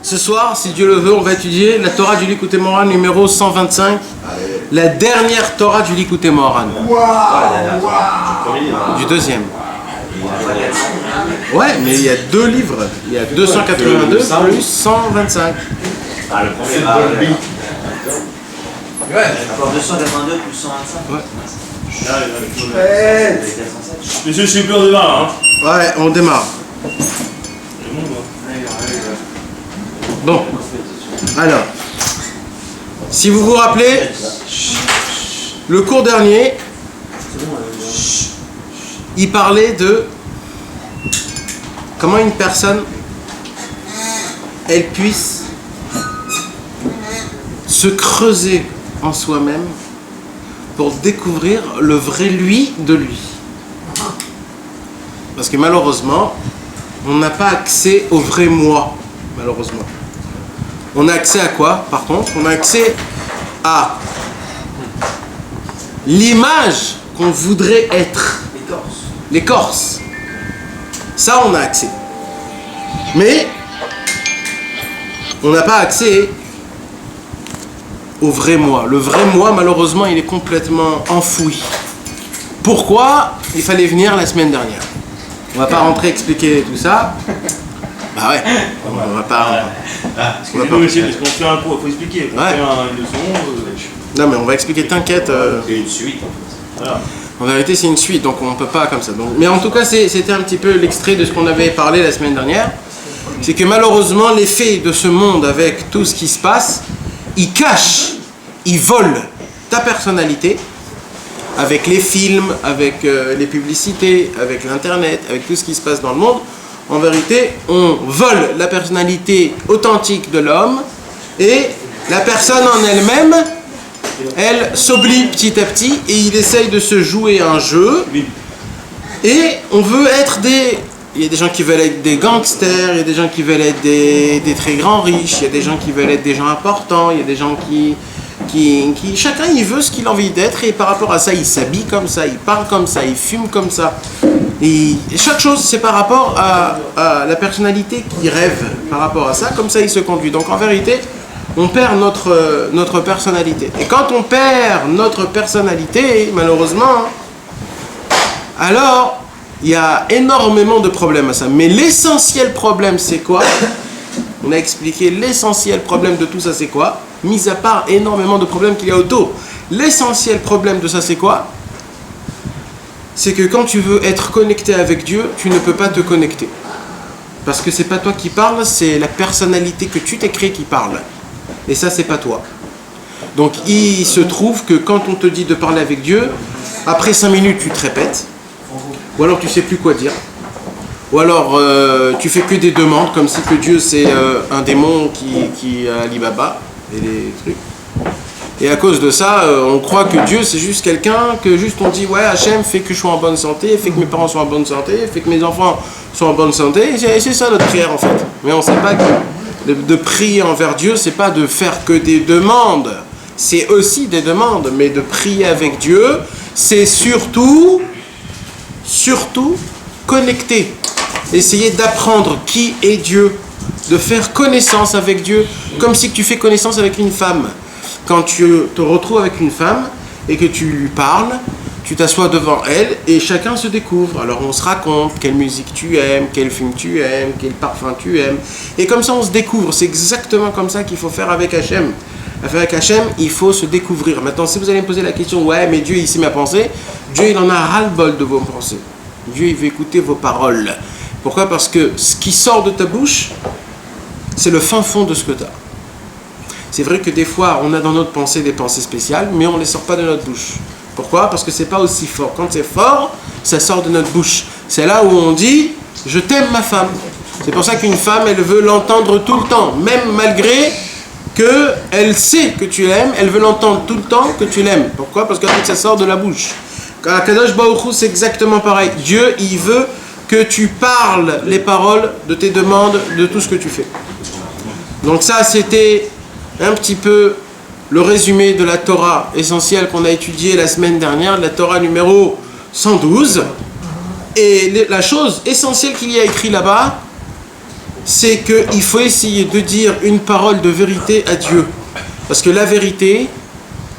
Ce soir, si Dieu le veut, on va étudier la Torah du Likutei Moharan numéro 125, la dernière Torah du Likutei Moharan. Du deuxième. Ouais, mais il y a deux livres. Il y a 282 plus 125. Ah, le premier, Ouais. Alors 282 plus 125. Ouais. Monsieur, je suis plus, on démarre. Hein. Ouais, on démarre. Bon. Alors, si vous vous rappelez, le cours dernier, il parlait de comment une personne, elle puisse se creuser en soi-même pour découvrir le vrai lui de lui. Parce que malheureusement, on n'a pas accès au vrai moi, malheureusement. On a accès à quoi, par contre? On a accès à l'image qu'on voudrait être. L'écorce. Ça, on a accès. Mais on n'a pas accès au vrai moi. Le vrai moi, malheureusement, il est complètement enfoui. Pourquoi il fallait venir la semaine dernière? On va pas rentrer expliquer tout ça. Bah ouais, on va pas. Excusez-nous, monsieur, parce qu'on fait un cours, il faut expliquer. On fait une leçon. Non, mais on va expliquer, t'inquiète. C'est une suite. Voilà. En vérité, c'est une suite, donc on peut pas comme ça. Donc, mais en tout cas, c'était un petit peu l'extrait de ce qu'on avait parlé la semaine dernière. C'est que malheureusement, l'effet de ce monde avec tout ce qui se passe, il cache, il vole ta personnalité avec les films, avec les publicités, avec l'internet, avec tout ce qui se passe dans le monde. En vérité, on vole la personnalité authentique de l'homme et la personne en elle-même, elle s'oublie petit à petit et il essaye de se jouer un jeu. Et on veut être des... Il y a des gens qui veulent être des gangsters, il y a des gens qui veulent être des très grands riches, il y a des gens qui veulent être des gens importants, il y a des gens qui chacun il veut ce qu'il a envie d'être et par rapport à ça il s'habille comme ça, il parle comme ça, il fume comme ça. Et chaque chose c'est par rapport à la personnalité qu'il rêve par rapport à ça, comme ça il se conduit. Donc en vérité on perd notre personnalité. Et quand on perd notre personnalité, malheureusement, alors il y a énormément de problèmes à ça. Mais l'essentiel problème c'est quoi? On a expliqué l'essentiel problème de tout ça c'est quoi? Mis à part énormément de problèmes qu'il y a autour. L'essentiel problème de ça c'est quoi? C'est que quand tu veux être connecté avec Dieu, tu ne peux pas te connecter. Parce que c'est pas toi qui parles, c'est la personnalité que tu t'es créée qui parle. Et ça c'est pas toi. Donc il se trouve que quand on te dit de parler avec Dieu, après 5 minutes tu te répètes, ou alors tu sais plus quoi dire, ou alors tu fais que des demandes comme si que Dieu c'est un démon qui a Alibaba et des trucs. Et à cause de ça, on croit que Dieu c'est juste quelqu'un que juste on dit ouais Hachem fait que je sois en bonne santé, fait que mes parents soient en bonne santé, fait que mes enfants soient en bonne santé. Et c'est ça notre prière en fait. Mais on ne sait pas que de prier envers Dieu, c'est pas de faire que des demandes. C'est aussi des demandes, mais de prier avec Dieu, c'est surtout connecter. Essayer d'apprendre qui est Dieu, de faire connaissance avec Dieu, comme si tu fais connaissance avec une femme. Quand tu te retrouves avec une femme et que tu lui parles, tu t'assois devant elle et chacun se découvre. Alors on se raconte quelle musique tu aimes, quel film tu aimes, quel parfum tu aimes. Et comme ça on se découvre. C'est exactement comme ça qu'il faut faire avec Hachem. Avec Hachem, il faut se découvrir. Maintenant, si vous allez me poser la question, ouais, mais Dieu ici m'a pensée, Dieu il en a ras-le-bol de vos pensées. Dieu il veut écouter vos paroles. Pourquoi? Parce que ce qui sort de ta bouche, c'est le fin fond de ce que tu as. C'est vrai que des fois, on a dans notre pensée des pensées spéciales, mais on ne les sort pas de notre bouche. Pourquoi? Parce que c'est pas aussi fort. Quand c'est fort, ça sort de notre bouche. C'est là où on dit « je t'aime ma femme ». C'est pour ça qu'une femme, elle veut l'entendre tout le temps, même malgré qu'elle sait que tu l'aimes, elle veut l'entendre tout le temps que tu l'aimes. Pourquoi? Parce que ça sort de la bouche. À Kadosh Baruch Hu, c'est exactement pareil. Dieu, il veut que tu parles les paroles de tes demandes, de tout ce que tu fais. Donc ça, c'était un petit peu le résumé de la Torah essentielle qu'on a étudiée la semaine dernière, la Torah numéro 112. Et la chose essentielle qu'il y a écrit là-bas, c'est qu'il faut essayer de dire une parole de vérité à Dieu. Parce que la vérité,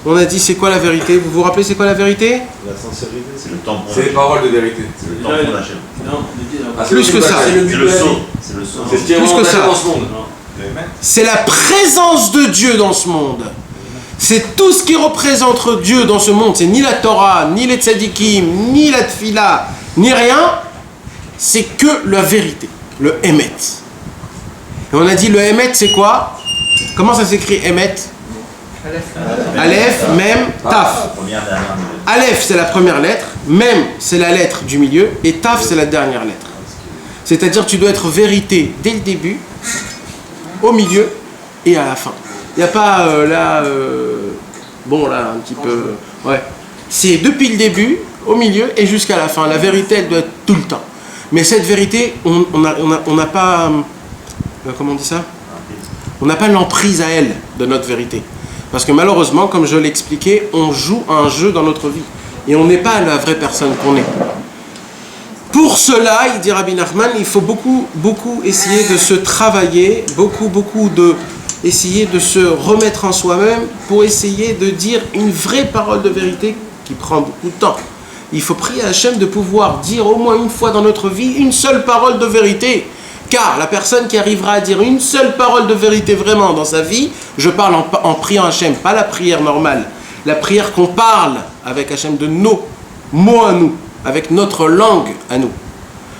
on a dit c'est quoi la vérité? Vous vous rappelez c'est quoi la vérité? La sincérité, C'est le temps pour C'est les paroles de vérité. C'est le temps pour Hachem. Plus que ça. C'est le saut. C'est le saut. C'est ce qui est Plus que ça. dans ce monde. C'est la présence de Dieu dans ce monde. C'est tout ce qui représente Dieu dans ce monde. C'est ni la Torah, ni les tzadikim, ni la tfila, ni rien. C'est que la vérité, le Emet. Et on a dit le Emet c'est quoi? Comment ça s'écrit Emet? Aleph, Mem, Taf. Aleph c'est la première lettre, Mem c'est la lettre du milieu et Taf c'est la dernière lettre. C'est-à-dire tu dois être vérité dès le début, au milieu et à la fin. Il n'y a pas bon là un petit peu, ouais. C'est depuis le début, au milieu et jusqu'à la fin. La vérité elle doit être tout le temps. Mais cette vérité, on n'a pas, comment on dit ça? On n'a pas l'emprise à elle de notre vérité. Parce que malheureusement, comme je l'ai expliqué, on joue à un jeu dans notre vie. Et on n'est pas la vraie personne qu'on est. Pour cela, il dit Rabbi Nachman, il faut beaucoup essayer de se travailler, essayer de se remettre en soi-même pour essayer de dire une vraie parole de vérité qui prend beaucoup de temps. Il faut prier à Hachem de pouvoir dire au moins une fois dans notre vie une seule parole de vérité. Car la personne qui arrivera à dire une seule parole de vérité vraiment dans sa vie, je parle en priant Hachem, pas la prière normale, la prière qu'on parle avec Hachem de nos mots à nous, avec notre langue à nous.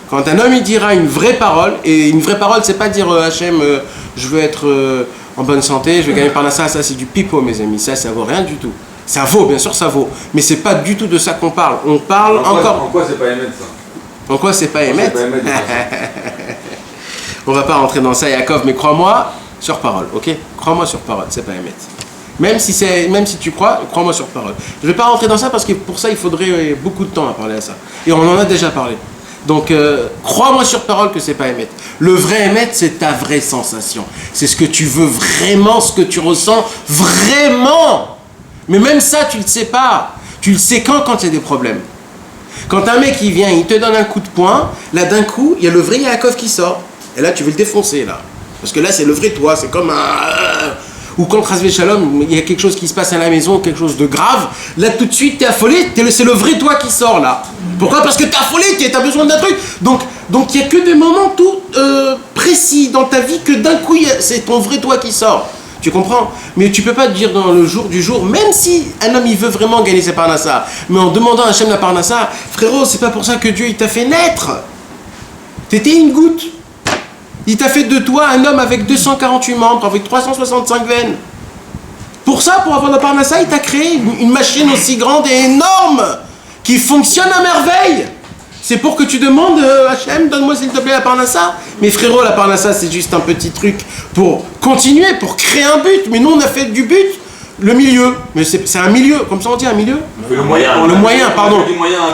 Quand un homme il dira une vraie parole, et une vraie parole c'est pas dire Hachem, je veux être en bonne santé, je vais gagner par la ça c'est du pipeau mes amis, ça vaut rien du tout. Ça vaut, bien sûr ça vaut, mais c'est pas du tout de ça qu'on parle. On parle encore. En quoi c'est pas émettre ça? En quoi c'est pas émettre? On va pas rentrer dans ça, Yaakov, mais crois-moi sur parole, ok? Crois-moi sur parole, c'est pas émettre. Même si tu crois-moi sur parole. Je vais pas rentrer dans ça parce que pour ça il faudrait beaucoup de temps à parler à ça. Et on en a déjà parlé. Donc crois-moi sur parole que c'est pas émettre. Le vrai émettre, c'est ta vraie sensation. C'est ce que tu veux vraiment, ce que tu ressens vraiment. Mais même ça, tu le sais pas. Tu le sais quand il y a des problèmes. Quand un mec il vient, il te donne un coup de poing, là d'un coup, il y a le vrai Yaakov qui sort. Et là, tu veux le défoncer, là. Parce que là, c'est le vrai toi, c'est comme un... Ou quand Rasvé Shalom, il y a quelque chose qui se passe à la maison, quelque chose de grave, là tout de suite, t'es affolé, c'est le vrai toi qui sort, là. Pourquoi? Parce que t'es affolé, t'as besoin d'un truc. Donc il n'y a que des moments tout précis dans ta vie que d'un coup, c'est ton vrai toi qui sort. Tu comprends? Mais tu peux pas te dire dans le jour du jour, même si un homme il veut vraiment gagner ses parnassa, mais en demandant à Hachem la parnassa, frérot, c'est pas pour ça que Dieu il t'a fait naître. T'étais une goutte. Il t'a fait de toi un homme avec 248 membres, avec 365 veines. Pour ça, pour avoir la parnassa, il t'a créé une machine aussi grande et énorme qui fonctionne à merveille. C'est pour que tu demandes Hachem, donne-moi s'il te plaît la parnassa. Mais frérot, la parnassa, c'est juste un petit truc pour continuer, pour créer un but. Mais nous, on a fait du but le milieu. Mais c'est un milieu, comme ça on dit un milieu. Le moyen. Le moyen, pardon.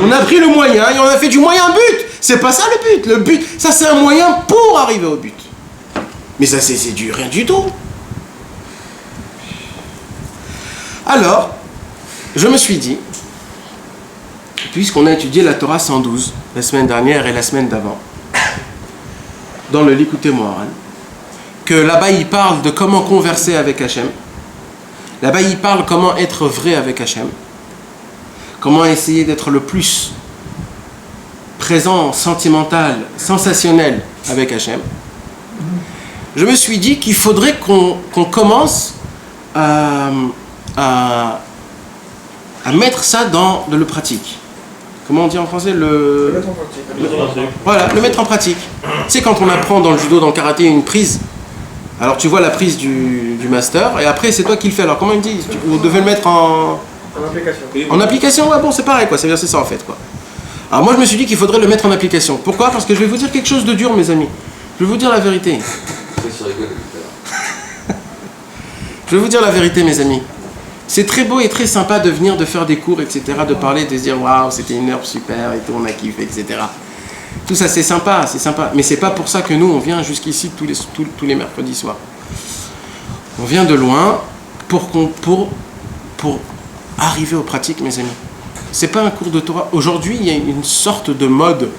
On a pris le moyen et on a fait du moyen but. C'est pas ça le but. Le but, ça c'est un moyen pour arriver au but. Mais ça c'est du rien du tout. Alors, je me suis dit, puisqu'on a étudié la Torah 112 la semaine dernière et la semaine d'avant, dans le Likutei Moharan, que là-bas il parle de comment converser avec Hachem, là-bas il parle comment être vrai avec Hachem, comment essayer d'être le plus présent, sentimental, sensationnel avec Hachem. Je me suis dit qu'il faudrait qu'on commence à mettre ça dans le pratique. Comment on dit en français le mettre en pratique. Voilà, le mettre en pratique. C'est quand on apprend dans le judo, dans le karaté, une prise. Alors tu vois la prise du master, et après c'est toi qui le fais. Alors comment il me dit? Vous devez le mettre en application. En application, ouais, bon, c'est pareil, quoi. C'est ça en fait, quoi. Alors moi je me suis dit qu'il faudrait le mettre en application. Pourquoi? Parce que je vais vous dire quelque chose de dur, mes amis. Je vais vous dire la vérité. Je vais vous dire la vérité, mes amis. C'est très beau et très sympa de venir, de faire des cours, etc., de parler, de se dire waouh, c'était une heure super et tout, on a kiffé, etc. Tout ça, c'est sympa, mais c'est pas pour ça que nous, on vient jusqu'ici tous les mercredis soirs. On vient de loin pour arriver aux pratiques, mes amis. C'est pas un cours de Torah. Aujourd'hui, il y a une sorte de mode.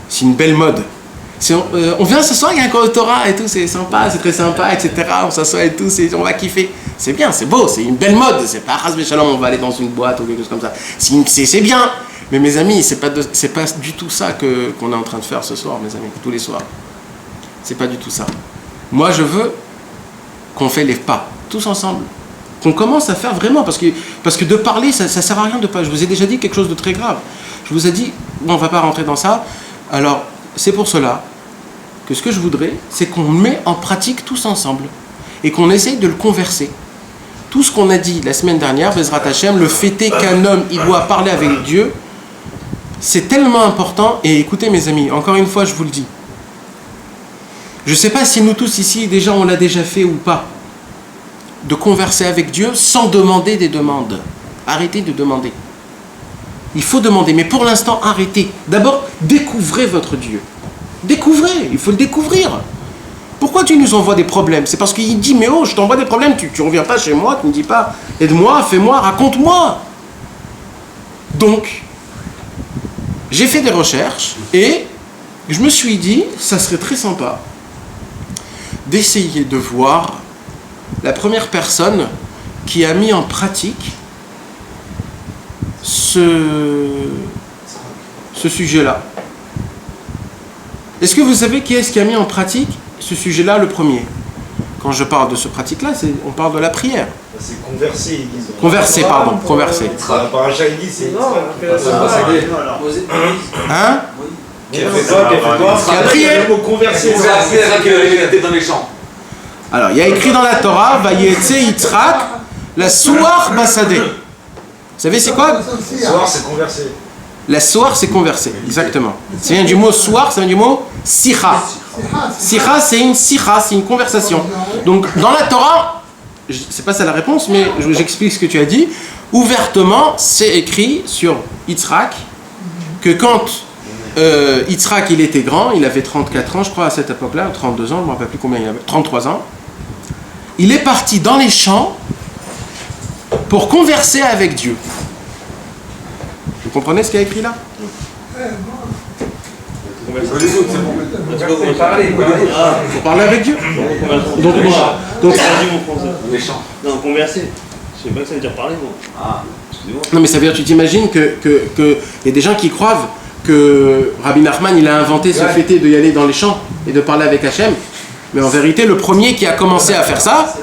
C'est une belle mode. On vient ce soir, il y a un cours de Torah et tout, c'est sympa, c'est très sympa, etc. On s'assoit et tout, on va kiffer. C'est bien, c'est beau, c'est une belle mode. C'est pas Chas v'Shalom, on va aller dans une boîte ou quelque chose comme ça. C'est bien. Mais mes amis, c'est pas du tout ça qu'on est en train de faire ce soir, mes amis, tous les soirs. C'est pas du tout ça. Moi, je veux qu'on fait les pas, tous ensemble. Qu'on commence à faire vraiment, parce que de parler, ça sert à rien de pas. Je vous ai déjà dit quelque chose de très grave. Je vous ai dit, bon, on va pas rentrer dans ça. Alors, c'est pour cela que ce que je voudrais, c'est qu'on met en pratique tous ensemble et qu'on essaye de le converser. Tout ce qu'on a dit la semaine dernière, Bezrat Hashem, le fait est qu'un homme, il doit parler avec Dieu, c'est tellement important. Et écoutez mes amis, encore une fois, je vous le dis. Je ne sais pas si nous tous ici, déjà, on l'a déjà fait ou pas, de converser avec Dieu sans demander des demandes. Arrêtez de demander. Il faut demander, mais pour l'instant, arrêtez. D'abord, découvrez votre Dieu. Découvrez, il faut le découvrir. Pourquoi tu nous envoies des problèmes? C'est parce qu'il dit, mais oh, je t'envoie des problèmes, tu ne reviens pas chez moi, tu ne me dis pas, aide-moi, fais-moi, raconte-moi. Donc, j'ai fait des recherches et je me suis dit, ça serait très sympa d'essayer de voir la première personne qui a mis en pratique ce sujet-là. Est-ce que vous savez qui est-ce qui a mis en pratique ce sujet-là le premier? Quand je parle de ce pratique-là, on parle de la prière. C'est converser, ils disent. Converser, pardon, converser. Paracha, il dit, c'est... Hein? Qui a fait quoi? Qui a prié. Converser. dans les champs. Alors, il y a écrit dans la Torah, Vayetse Yitzhak, la Souar Basadeh. Vous savez c'est quoi? Soir, c'est converser. La Souar, c'est converser, exactement. Ça vient du mot Souar, ça vient du mot Sicha. Sicha, c'est une Sicha, c'est une conversation. Donc, dans la Torah, c'est pas ça la réponse, mais j'explique ce que tu as dit. Ouvertement, c'est écrit sur Yitzhak que quand Yitzhak il était grand, il avait 34 ans, je crois, à cette époque-là, 32 ans, je ne me rappelle plus combien il avait, 33 ans. Il est parti dans les champs pour converser avec Dieu. Vous comprenez ce qu'il y a écrit là? Pour parler avec Dieu. Donc les champs. Non, converser. Je sais pas que ça veut dire parler, moi. Ah, excusez-moi. Non, mais ça veut dire, tu t'imagines qu'il y a des gens qui croient que Rabbi Nachman, il a inventé ce fait de y aller dans les champs et de parler avec Hachem. Mais en vérité, le premier qui a commencé à faire ça,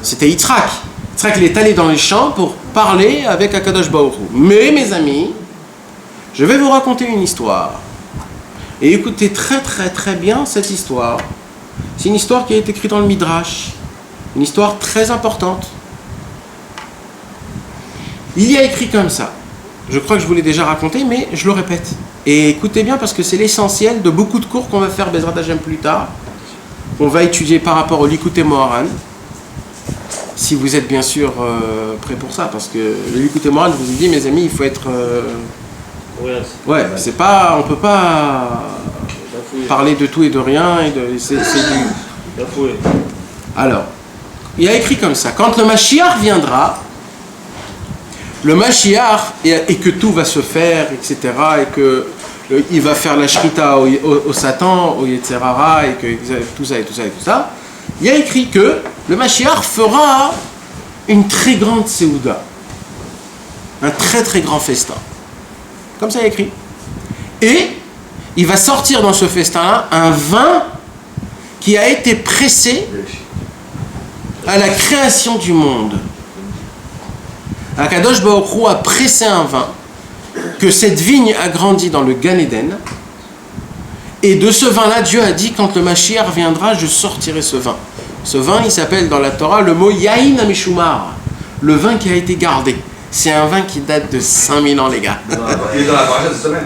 c'était Yitzhak. Yitzhak, il est allé dans les champs pour parler avec Akadosh Baruch Hu. Mais, mes amis, je vais vous raconter une histoire. Et écoutez très très très bien cette histoire. C'est une histoire qui a été écrite dans le Midrash. Une histoire très importante. Il y a écrit comme ça. Je crois que je vous l'ai déjà raconté, mais je le répète. Et écoutez bien parce que c'est l'essentiel de beaucoup de cours qu'on va faire Bezrat Hashem plus tard. On va étudier par rapport au Likutei Moharan. Si vous êtes bien sûr prêts pour ça, parce que le Likutei Moharan, je vous ai dit, mes amis, il faut être... Ouais, c'est pas... On peut pas parler de tout et de rien. C'est du... Alors, il y a écrit comme ça. Quand le Mashiach viendra... Le Mashiach, et que tout va se faire, etc., et que il va faire la shrita au Satan, au Yetzerara, et que tout ça, et tout ça, et tout ça, il y a écrit que le Mashiach fera une très grande Séouda, un très très grand festin. Comme ça, il y a écrit. Et il va sortir dans ce festin-là un vin qui a été pressé à la création du monde. Akadosh Baruch Hu a pressé un vin, que cette vigne a grandi dans le Gan Eden, et de ce vin-là, Dieu a dit, quand le Mashiach viendra, je sortirai ce vin. Ce vin, il s'appelle dans la Torah le mot Yahin Amishumar, le vin qui a été gardé. C'est un vin qui date de 5000 ans, les gars. Il est dans la paracha cette semaine.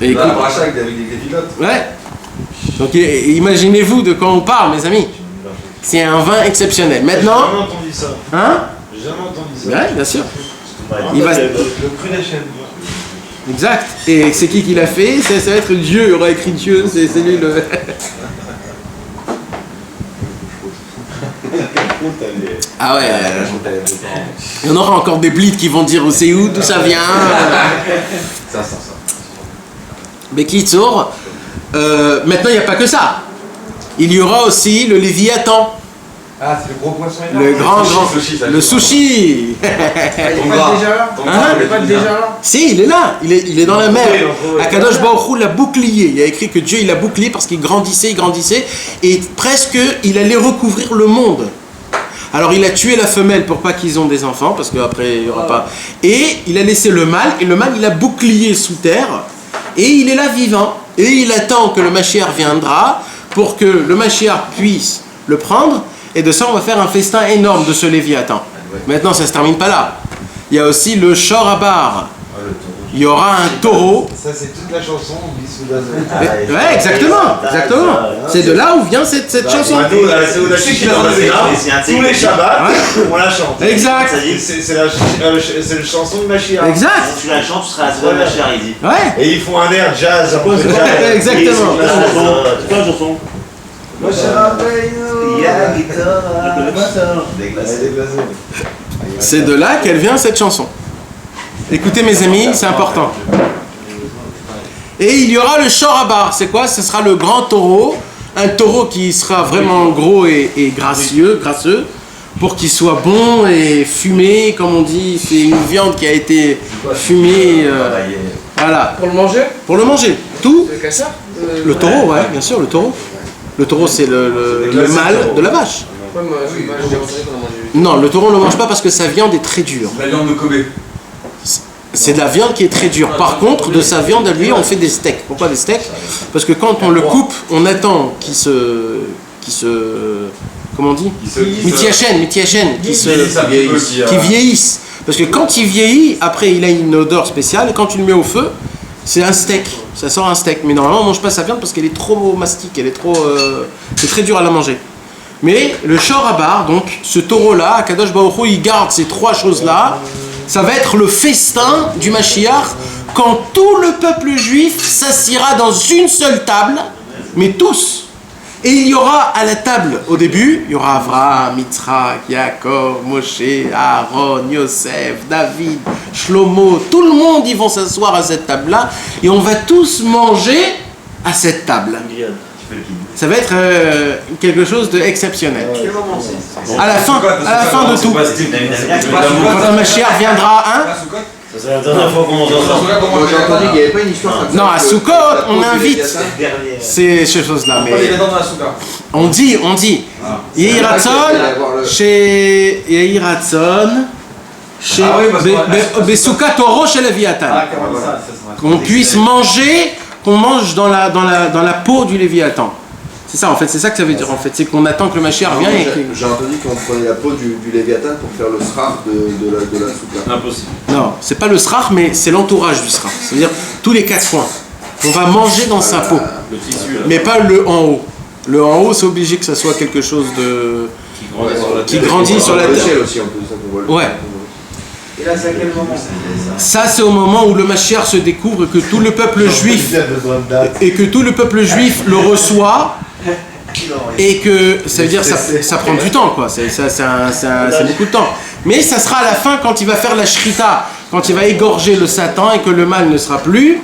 Et Dans la paracha avec des pilotes. Ouais. Donc imaginez-vous de quoi on parle, mes amis. C'est un vin exceptionnel. Maintenant... J'ai jamais entendu ça. Hein? J'ai jamais entendu ça. Ouais, bien sûr. Il va... Le cru des chaînes. Exact. Et c'est qui l'a fait? Ça va être Dieu. Il aura écrit Dieu. C'est lui le... Ah ouais. Il y en aura encore des blites qui vont dire où c'est où, d'où ça vient. Ça. Bekitsour, Maintenant, il n'y a pas que ça. Il y aura aussi le Léviathan. Ah, c'est le gros poisson énorme. Le grand, le sushi. Il est pas déjà là. Il est pas déjà là. Si, il est là. Il est dans la mer. Akadosh Baruch Hu l'a bouclier. Il y a écrit que Dieu, il l'a bouclié parce qu'il grandissait, et presque, il allait recouvrir le monde. Alors, il a tué la femelle pour pas qu'ils ont des enfants, parce qu'après, il n'y aura pas. Et il a laissé le mâle, et le mâle, il a bouclié sous terre, et il est là vivant. Et il attend que le Mashiach viendra pour que le Mashiach puisse le prendre. Et de ça, on va faire un festin énorme de ce Léviathan. Maintenant, ça ne se termine pas là. Il y a aussi le Shorabar. Il y aura un taureau. Ça, c'est toute la chanson. Ouais, exactement. C'est de là où vient cette chanson. Tous les Shabbats, on la chante. Exact. C'est la chanson de Mashiach. Exact. Si tu la chantes, tu seras la Mashiach, il dit. Ouais. Et ils font un air jazz. Exactement. C'est quoi la chanson? C'est de là qu'elle vient cette chanson. Écoutez mes amis, c'est important. Et il y aura le Shorabar. C'est quoi? Ce sera le grand taureau. Un taureau qui sera vraiment gros et grasseux, pour qu'il soit bon et fumé, comme on dit. C'est une viande qui a été fumée. Voilà. Pour le manger? Pour le manger. Tout. Le cassard? Le taureau, ouais, bien sûr, le taureau. Le taureau, c'est le mâle de la vache. Ouais, moi, j'ai entendu qu'on a mangé. Non, le taureau, on ne le mange pas parce que sa viande est très dure. La viande de Kobe. C'est de la viande qui est très dure. Par contre, de sa viande à lui, on fait des steaks. Pourquoi des steaks? Parce que quand on le coupe, on attend qu'il se comment on dit? Mitiachen, qui vieillisse. Parce que quand il vieillit, après il a une odeur spéciale, et quand tu le mets au feu, c'est un steak. Ça sort un steak. Mais normalement, on ne mange pas sa viande parce qu'elle est trop mastique, c'est très dur à la manger. Mais le Shorabar, donc ce taureau-là, Akadosh Baruch Hu, il garde ces trois choses-là. Ça va être le festin du Mashiach quand tout le peuple juif s'assiera dans une seule table, mais tous. Et il y aura à la table, au début, il y aura Avraham, Yitzhak, Yaakov, Moshe, Aaron, Yosef, David, Shlomo, tout le monde, ils vont s'asseoir à cette table-là et on va tous manger à cette table. Ça va être quelque chose d'exceptionnel. À la fin de tout. Quand le Mashiach viendra, hein? C'est la dernière fois qu'on entend ça. J'ai entendu qu'il n'y avait pas une histoire comme ça. Non, à Sukkot, on invite ces choses-là. Mais on dit, Yehi Ratzon, chez Yehi Ratzon, chez Besukat Toro chez Léviathan. Qu'on puisse manger, qu'on mange dans la peau du Léviathan. C'est ça en fait, c'est ça que ça veut dire en fait, c'est qu'on attend que le Mashiach vienne et que... J'ai entendu qu'on prenait la peau du Léviathan pour faire le srach de la souka. Impossible. Non, c'est pas le srach, mais c'est l'entourage du srach. C'est-à-dire tous les 4 coins. On va manger dans sa peau, Le tissu, là. mais pas le en haut. Le en haut, c'est obligé que ça soit quelque chose de... qui grandit sur la terre. Aussi, un peu, ça qu'on voit. Ouais. Et là, c'est à quel moment? Ça, c'est au moment où le Mashiach se découvre que tout le peuple juif le reçoit. Et que ça veut dire ça prend du temps quoi, c'est beaucoup de temps. Mais ça sera à la fin quand il va faire la shrita, quand il va égorger le Satan et que le mal ne sera plus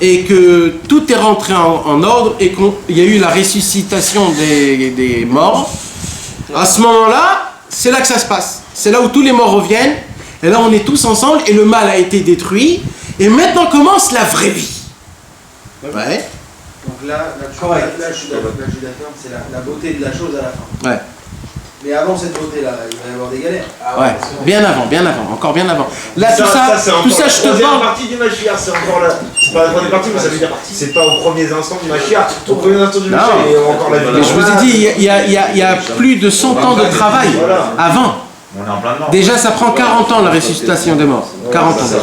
et que tout est rentré en ordre et qu'il y a eu la ressuscitation des morts. À ce moment-là, c'est là que ça se passe. C'est là où tous les morts reviennent et là on est tous ensemble et le mal a été détruit et maintenant commence la vraie vie. Ouais. Donc là, je suis d'accord, c'est la beauté de la chose à la fin. Ouais. Mais avant cette beauté-là, il va y avoir des galères. Ouais, bien avant, encore bien avant. Là, tout ça, je te parle. parle. Partie du Mashiach, c'est encore là. C'est pas la première partie, mais ça veut dire c'est pas aux premiers instants du Mashiach. Au premier instant du Mashiach, il y a encore la vie. Mais je vous ai dit, il y a plus de 100 ans de travail avant. On est en plein dedans. Déjà, ça prend 40 ans la ressuscitation des morts. 40 ans déjà.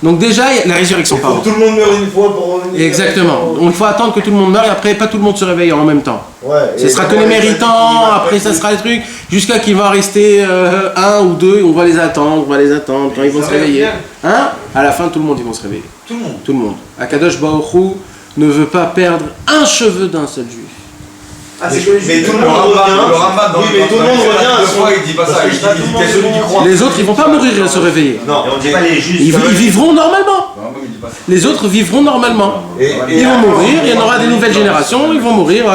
Donc déjà, la résurrection, Il faut pardon. que tout le monde meure une fois pour revenir. Exactement. Il faut attendre que tout le monde meure et après, pas tout le monde se réveille en même temps. Ouais. Ce sera que les méritants, après ça sera les trucs, jusqu'à qu'il va rester un ou deux, et on va les attendre, quand ils vont se réveiller. Hein? À la fin, tout le monde, ils vont se réveiller. Tout le monde. Akadosh Baruch Hu ne veut pas perdre un cheveu d'un seul juif. Ah, c'est que Mais tout le monde revient. Oui, mais tout le monde revient. Deux fois, il dit pas ça. Il dit qu'il y a celui qui croit. Les autres, ils vont pas mourir et se réveiller. Non, on dit pas les justes. Ils vivront normalement. Les autres vivront normalement. Ils vont mourir, il y en aura des nouvelles générations, ils vont mourir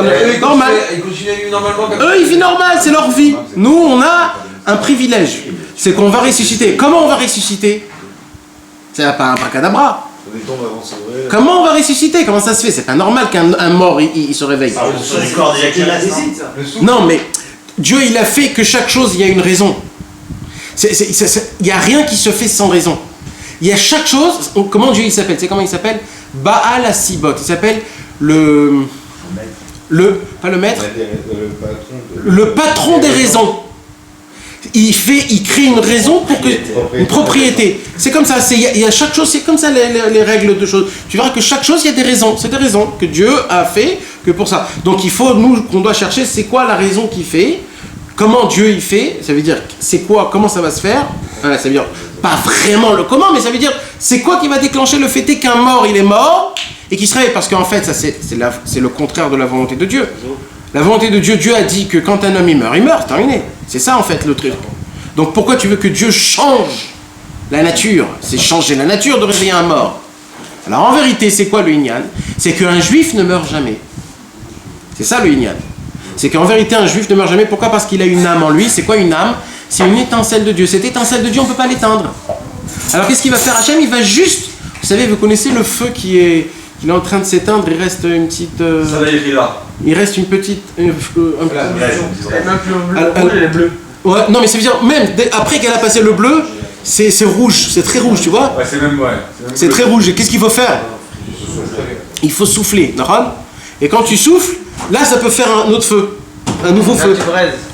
normal. Ils continuent à vivre normalement. Eux, ils vivent normal, c'est leur vie. Nous, on a un privilège. C'est qu'on va ressusciter. Comment on va ressusciter? C'est pas un pacadabra. Comment on va ressusciter? Comment ça se fait? C'est pas normal qu'un mort il se réveille. Sur les corps déjà qui ressuscitent. Non, mais Dieu, il a fait que chaque chose, il y a une raison. Il n'y a rien qui se fait sans raison. Il y a chaque chose. Comment Dieu il s'appelle? C'est comment il s'appelle? Baal Asibot. Il s'appelle pas le maître, le patron des raisons. Il crée une raison pour que une propriété. C'est comme ça. Il y a chaque chose. C'est comme ça les règles de choses. Tu verras que chaque chose, il y a des raisons. C'est des raisons que Dieu a fait que pour ça. Donc il faut qu'on doit chercher. C'est quoi la raison qu'il fait? Comment Dieu il fait? Ça veut dire c'est quoi? Comment ça va se faire? Ça veut dire pas vraiment le comment, mais ça veut dire c'est quoi qui va déclencher le fait qu'un mort il est mort et qu'il se réveille? Parce qu'en fait ça c'est le contraire de la volonté de Dieu. La volonté de Dieu, Dieu a dit que quand un homme il meurt, c'est terminé. C'est ça en fait le truc. Donc pourquoi tu veux que Dieu change la nature? C'est changer la nature de réveiller un mort. Alors en vérité, c'est quoi le Inyan? C'est qu'un juif ne meurt jamais. C'est ça le Inyan. C'est qu'en vérité, un juif ne meurt jamais. Pourquoi? Parce qu'il a une âme en lui. C'est quoi une âme? C'est une étincelle de Dieu. Cette étincelle de Dieu, on ne peut pas l'éteindre. Alors qu'est-ce qu'il va faire Hachem? Il va juste... Vous savez, vous connaissez le feu qui est en train de s'éteindre. Il reste une petite... Ça va écrire là. Il reste une petite... Même le bleu. Ouais, non mais ça veut dire, même après qu'elle a passé le bleu, c'est rouge, c'est très rouge, tu vois? Ouais, c'est même, ouais. C'est très rouge. Et qu'est-ce qu'il faut faire? Il faut souffler, d'accord? Et quand tu souffles, là ça peut faire un autre feu, un nouveau feu.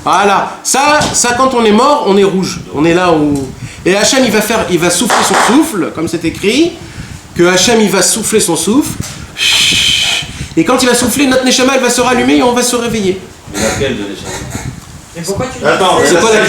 Voilà. Ça quand on est mort, on est rouge. On est là où... Et Hachem il va souffler son souffle, comme c'est écrit, que Hachem il va souffler son souffle. Et quand il va souffler, notre Neshama elle va se rallumer et on va se réveiller. Mais laquelle de Neshama? Mais pourquoi tu dis Attends, c'est quoi la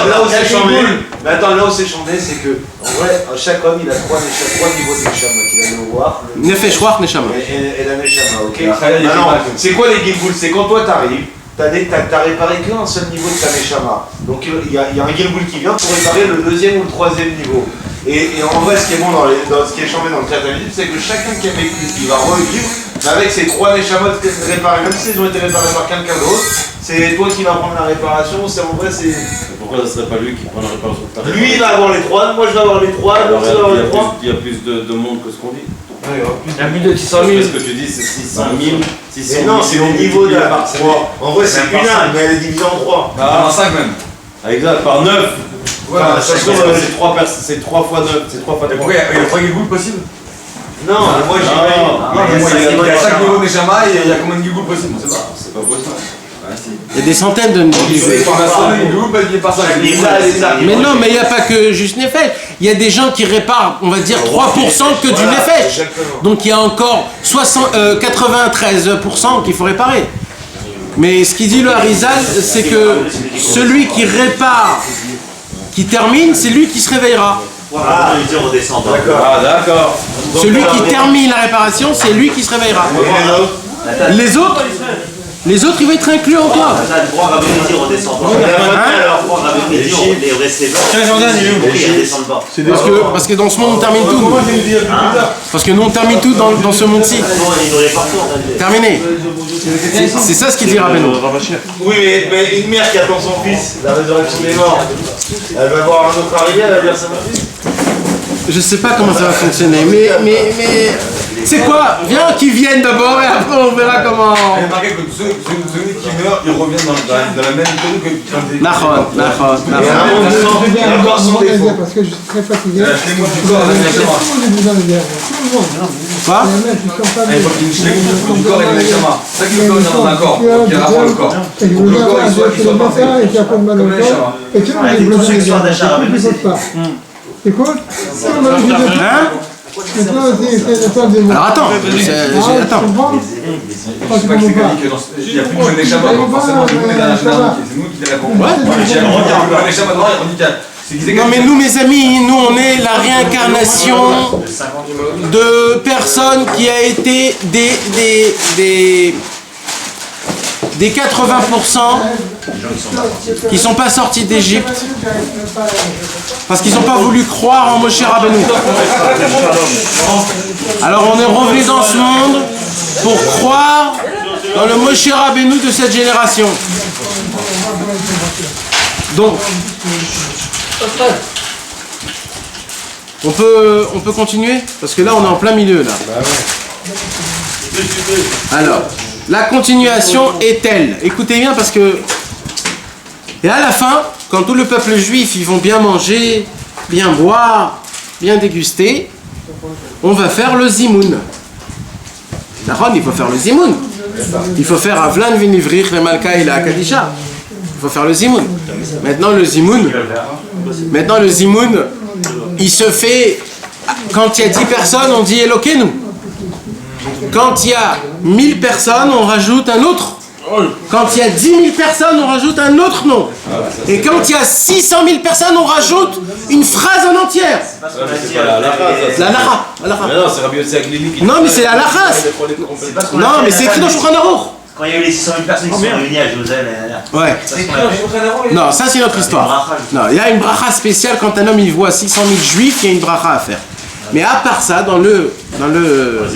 là où c'est changé? Mais attends, là où c'est changé, c'est que en vrai, chaque homme il a trois niveaux de Neshama. Il a le Roar, le Nefesh, Roach, Neshama. et la Neshama, ok? Maintenant, c'est quoi les Gilgul? C'est quand toi t'arrives, t'as réparé qu'un seul niveau de ta Neshama. Donc il y a un Gilgul qui vient pour réparer le deuxième ou le troisième niveau. Et en vrai, ce qui est bon dans ce qui est changé dans le Kriyat Hamidut, c'est que chacun qui a vécu, il va revivre avec ses trois Neshamot réparés, même s'ils ont été réparés par quelqu'un d'autre, c'est toi qui vas prendre la réparation, c'est en vrai, c'est... pourquoi ça serait pas lui qui prend la réparation? Lui, il va avoir les trois, moi je vais avoir les trois, l'autre il va avoir les trois. Il y a plus de monde que ce qu'on dit. Il y a plus de 600 000. Ce que tu dis, c'est 600 000. Et non, c'est au niveau de la partie 3. En vrai, c'est une âme, mais elle est divisée en 3. Ah, en 5 même. Ah, exact, par 9. Ouais, C'est 3 fois 9, c'est 3 fois 3. Pourquoi il y a 3 gigoules possibles? Non, mais moi j'y vais. Il y a 5 niveaux de Neshama et il y a combien de gigoules possibles? On sait pas. C'est pas possible. Il y a des centaines de Divisé par 100 gigoules, pas divisé par 5. Mais non, mais il n'y a pas que juste Nefesh. Il y a des gens qui réparent, on va dire, 3% que du Nefesh. Donc il y a encore 93% qu'il faut réparer. Mais ce qu'il dit le Harizal, c'est que celui qui répare, qui termine, c'est lui qui se réveillera. Voilà, lui dire au descendant. Ah, d'accord. Celui qui termine la réparation, c'est lui qui se réveillera. Les autres, ils vont être inclus en toi. Pourquoi on va venir dire aux descendants? Alors, pourquoi on va venir dire les receveurs? Ils redescendent pas. Parce que dans ce monde, on termine tout. Parce que nous, on termine tout dans ce monde-ci. Ils nous répartent. Terminé. C'est ça ce qu'il dit Rabbeinu. Oui, mais une mère qui attend son fils, la résurrection des morts, elle va voir un autre arriver, elle va dire ça mon fils. Je sais pas comment ça va fonctionner, mais c'est quoi? Viens qu'ils viennent d'abord et après on verra comment. Il y a marqué que ceux qui meurent, ils reviennent dans la même méthode que quand ils... Nahon. Parce que je suis très fatigué. Les mouches du corps avec Neshama. Tout le monde est besoin de bière. Tout le monde. Quoi? Il y a un mec qui sont pas Il faut qu'il les mouches du corps avec Neshama. C'est ça qui veut dans un corps, qui rapporte le corps. Et je Pour veux que le corps il soit matin parfait. et qui a pas de mal au Comme corps. Neshama. Et tout le monde est besoin de bière. Écoute, maintenant aussi, c'est le temps des mots. Alors attends, attends. Je sais pas que c'est qu'il y a plus de Neshama, donc forcément nous on est dans la généralité. C'est nous qui les répondons. Le Neshama droit, on dit qu'il y a... Non mais nous mes amis, nous on est la réincarnation de personnes qui a été des 80% qui ne sont pas sortis d'Égypte parce qu'ils n'ont pas voulu croire en Moshe Rabbeinu. Alors on est revenu dans ce monde pour croire dans le Moshe Rabbeinu de cette génération. Donc, on peut continuer? Parce que là, on est en plein milieu, là. Alors, la continuation est telle. Écoutez bien, parce que... Et à la fin, quand tout le peuple juif, ils vont bien manger, bien boire, bien déguster, on va faire le zimoun. D'accord, il faut faire le zimoun. Il faut faire Avlan Vinivrich, le Malka et la Kadisha. Il faut faire le zimoun. Maintenant le zimoun, il se fait, quand il y a 10 personnes, on dit Elokeinu. Quand il y a 1000 personnes, on rajoute un autre. Quand il y a 10 000 personnes, on rajoute un autre nom. Et quand il y a 600 000 personnes, on rajoute une phrase en entière. La Lara. Non, c'est Rabbi Yossi Aglili qui... Non, mais c'est la Lara. Non, mais c'est écrit dans Shulchan Aruch. Quand il y a eu les 600 000 personnes qui sont réunies à Josel, ouais. Non, ça c'est notre histoire. Non, il y a une bracha spéciale quand un homme il voit 600 000 juifs, il y a une bracha à faire. Mais à part ça, dans le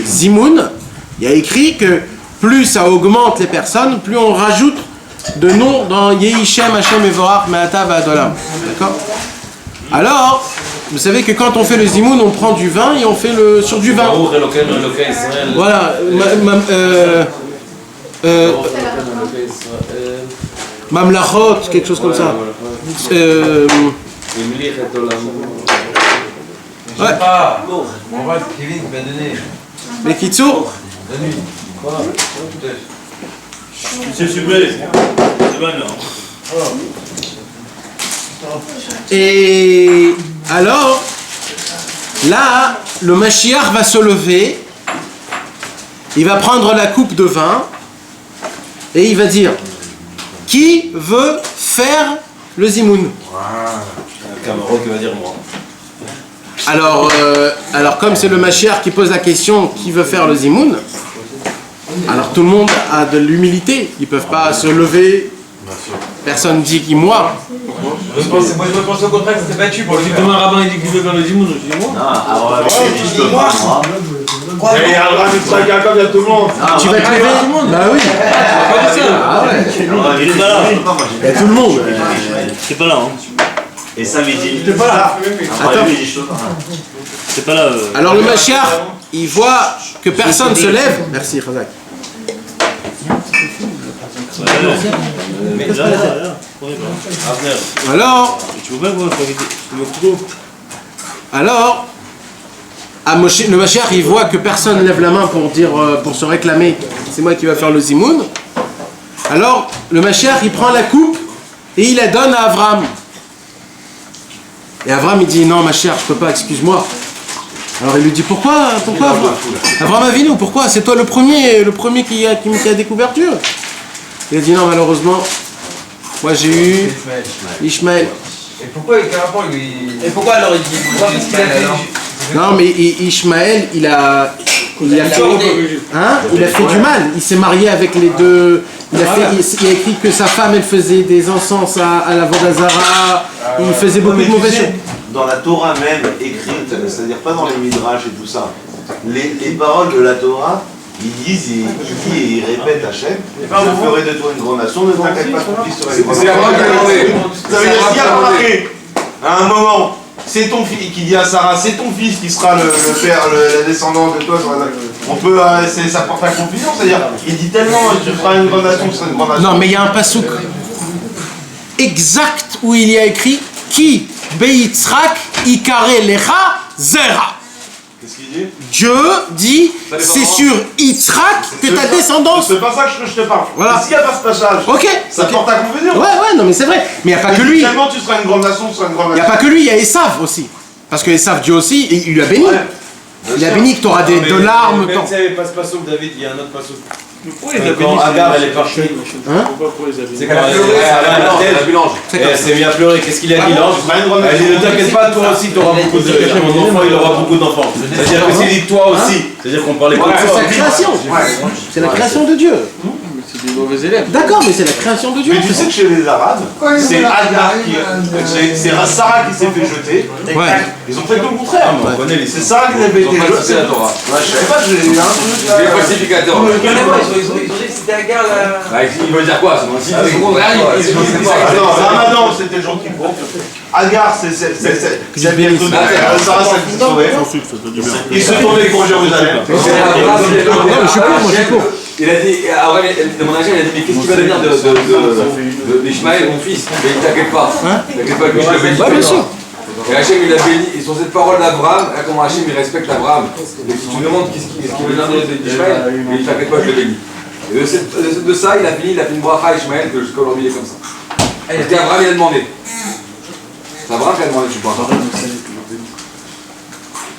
Zimoun, il y a écrit que plus ça augmente les personnes, plus on rajoute de noms dans Yehishem Hashem Evorach Me'ata Va'adolam. D'accord? Alors, vous savez que quand on fait le Zimoun, on prend du vin et on fait sur du vin. Voilà. Mamlachot, quelque chose comme ça. Ouais. On va Kevin va donner. Les Kitsour. C'est super. C'est bon, non. Et alors, là, le Mashiach va se lever, il va prendre la coupe de vin et il va dire: qui veut faire le Zimoun? Camaro qui va dire moi. Alors comme c'est le Mashiach qui pose la question qui veut faire le Zimoun, alors tout le monde a de l'humilité, ils ne peuvent pas se lever, personne dit qui moi. Je pense au contraire que c'était battu pour le dire. Demain, un rabbin il dit qu'il veut faire le Zimoun, je dis moi. Non, alors je peux pas, moi. Il y a un drame de quelqu'un, il y a tout le monde. Tu vas te lever? Bah oui. Ah ouais. Il est pas là. Il y a tout le monde. C'est pas là, hein. Et ça, il dit. T'es pas là. Attends. C'est pas là. Alors le Mashiach, il voit que personne se lève. Merci, Razak. Alors, le Mashiach, il voit que personne ne lève la main pour dire, pour se réclamer, c'est moi qui va faire le Zimoun. Alors, le Mashiach, il prend la coupe et il la donne à Avram. Et Avram, il dit: non, Mashiach, je peux pas, excuse-moi. Alors il lui dit: pourquoi Avram Avinu, pourquoi? C'est toi le premier qui a découvert Dieu. Il a dit: non, malheureusement, moi j'ai eu Ishmaël. Et pourquoi alors il dit Non, mais Ishmaël, il a fait du mal. Il s'est marié avec les deux. Il a écrit que sa femme, elle faisait des encens à la Vodazara. Il faisait beaucoup de mauvaises choses. Dans la Torah même écrite, c'est-à-dire pas dans les Midrash et tout ça, les paroles de la Torah, ils disent, ils répètent Hachem: je ferai de toi une grande nation, ne t'inquiète pas, ton fils sera une grande nation. Ça veut dire qu'il y a remarqué, à un moment, c'est ton fils qui dit à Sarah: c'est ton fils qui sera le père, la descendance de toi. On peut, ça porte à confusion, c'est-à-dire, il dit tellement: tu feras une grande nation, tu seras une grande nation. Non, mais il y a un pasouk exact où il y a écrit: Ki Beitzrak Ikare Lecha Zera. Qu'est-ce qu'il dit? Dieu dit: c'est sur Yitzhak que ta descendance. C'est pas ça que je te parle. Voilà. S'il n'y a pas ce passage, ok, ça porte à confusion. Ouais, non, mais c'est vrai. Mais il n'y a pas que lui. Tellement tu seras une grande nation, tu seras une grande nation. Il n'y a pas que lui, il y a Esav aussi. Parce que Esav, Dieu aussi, il lui a béni. Il a béni que tu auras de larmes. Même s'il n'y avait pas ce passouk, David, il y a un autre passouk. Pourquoi les a bénis? Agar, elle est partie. Hein? C'est qu'elle a pleuré, elle s'est mise à pleurer. Qu'est-ce qu'il a dit, l'ange? Elle dit: ne t'inquiète pas, toi aussi, tu auras beaucoup d'enfants, il aura beaucoup d'enfants. C'est-à-dire que c'est dit toi aussi. C'est-à-dire qu'on parlait pas de C'est sa création. C'est la création de Dieu. des mauvais élèves. D'accord, mais c'est la création de Dieu. Mais tu sais que chez les Arabes, c'est Agar c'est Sarah qui s'est fait jeter. Ouais. Ils ont fait tout le contraire. C'est Sarah qui s'est fait jeter. C'est la Torah. Je sais pas, j'ai un truc. Les falsificateurs. Ils ont dit que c'était Agar là. Ils veulent dire quoi? C'est au contraire, ils Non, Ramadan, c'était le jour qui compte. Agar, c'est celle qui a donné. Sarah, celle qui s'est sauvée. Ils se tournaient pour Jérusalem. Non, mais je suis pour, moi je suis pour. Il a dit, de mon âge, il a dit, mais qu'est-ce qui va devenir d'Ishmaël, mon fils? Mais il t'inquiète pas. T'inquiète pas que je le bénis. Ouais, bien sûr. Et Hachem, il a béni, et sur cette parole d'Abraham, comment Hachem, il respecte Abraham. Et si tu me demandes qu'est-ce qui va devenir d'Ishmaël, mais il t'inquiète pas, je le bénis. Et de ça, il a fini, il a fait une bracha à Ishmaël, que jusqu'à aujourd'hui, il est comme ça. Parce qu'Abraham, il a demandé. C'est Abraham qui a demandé, je suis pas.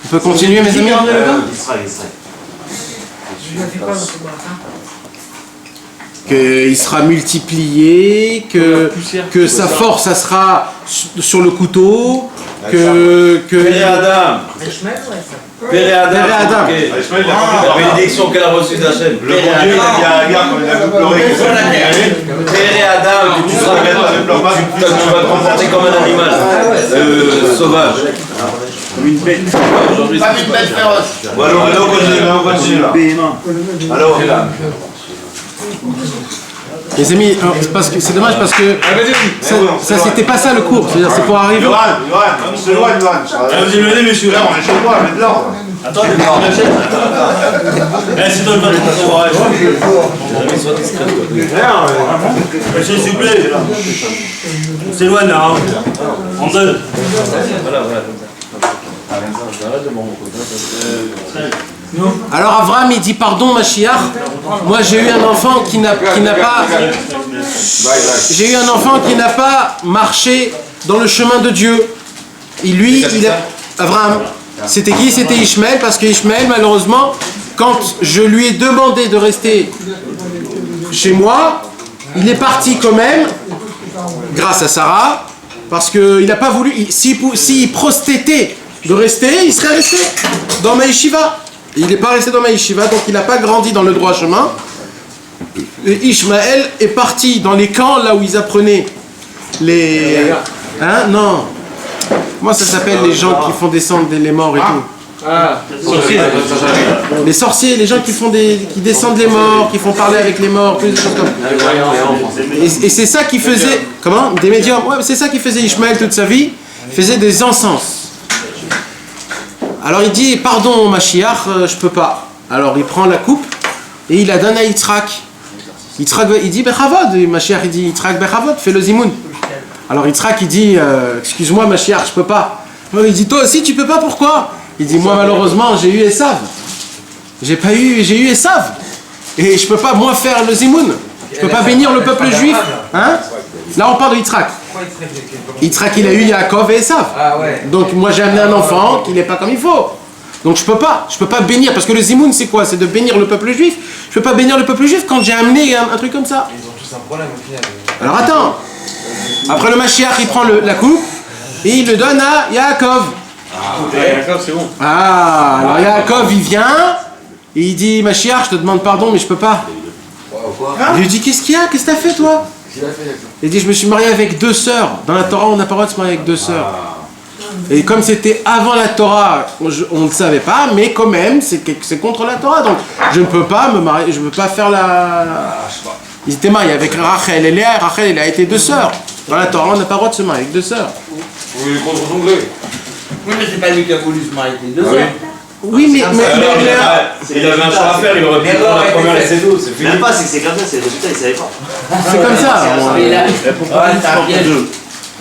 On peut continuer, mes amis? Qu'il sera multiplié, que sa force, ça sera sur le couteau, Père Adam. Père Adam. La bénédiction qu'elle a reçue d'Hachem. Le bon Dieu, il a dit à Agar quand il a pleuré. Père Adam, tu vas te comporter comme un animal sauvage. Une bête. Aujourd'hui, Pas une bête féroce. Voilà, on continue là. Alors, Les amis, c'est dommage parce que ça c'était pas ça le cours, c'est-à-dire c'est pour arriver. Yohan, on se loin, Yohan. Vous y venez, monsieur. Là, on est chez toi, mais de l'ordre. Attends, c'est toi le patron de ton orage. Sois discret. Monsieur, s'il vous plaît. On s'éloigne là. On donne. Voilà. Alors Abraham il dit pardon Mashiach, moi j'ai eu un enfant qui n'a pas j'ai eu un enfant qui n'a pas marché dans le chemin de Dieu. Abraham, c'était qui? C'était Ishmaël, parce que Ishmaël malheureusement quand je lui ai demandé de rester chez moi, il est parti quand même grâce à Sarah, parce qu'il n'a pas voulu, s'il prostétait de rester, il serait resté dans ma yeshiva. Il n'est pas resté dans ma yeshiva, donc il n'a pas grandi dans le droit chemin. Et Ishmaël est parti dans les camps, là où ils apprenaient les... Hein? Non. Moi, ça s'appelle les gens qui font descendre les morts et tout. Les sorciers, les gens qui descendent les morts, qui font parler avec les morts, toutes des choses comme ça. Et c'est ça qui faisait... Comment? Des médiums. Ouais, c'est ça qui faisait Ishmaël toute sa vie. Il faisait des encens. Alors il dit, pardon Mashiach, je peux pas. Alors il prend la coupe et il la donne à Yitzhak. Yitzhak il dit, Bechavod. Mashiach il dit, Yitzhak Bechavod, fais le zimoun. Alors Yitzhak il dit, excuse-moi Mashiach, je peux pas. Alors, il dit, toi aussi tu peux pas, pourquoi? Il dit, moi malheureusement j'ai eu Esav. J'ai eu Esav. Et je peux pas, moi, faire le zimoun. Je peux pas bénir le peuple juif. Hein? Là on parle de Yitzhak. Yitzhak il a eu Yaakov et Esav. Donc moi j'ai amené un enfant qui n'est pas comme il faut. Donc je peux pas bénir, parce que le zimoun c'est quoi? C'est de bénir le peuple juif. Je peux pas bénir le peuple juif quand j'ai amené un truc comme ça. Ils ont tous un problème au final. Alors attends. Après le Mashiach il prend la coupe et il le donne à Yaakov. Yaakov c'est bon. Ah, alors Yaakov il vient et il dit, Mashiach je te demande pardon mais je peux pas. Il lui dit, qu'est-ce qu'il y a? Qu'est-ce que t'as fait toi? Il dit, je me suis marié avec 2 sœurs. Dans la Torah, on n'a pas le droit de se marier avec 2 sœurs. Et comme c'était avant la Torah, on ne savait pas, mais quand même, c'est contre la Torah. Donc, je ne peux pas me marier, je ne peux pas faire la... Ils étaient mariés avec Rachel et Léa, et Rachel, elle a été 2 sœurs. Dans la Torah, on n'a pas le droit de se marier avec 2 sœurs. Oui, contre son gré. Oui, mais c'est pas lui qui a voulu se marier avec les 2 sœurs. Oui, mais il avait un choix à faire, il aurait pu prendre la première et c'est tout. C'est fini. Même pas, c'est comme ça, c'est le résultat, il savait pas. c'est comme ça.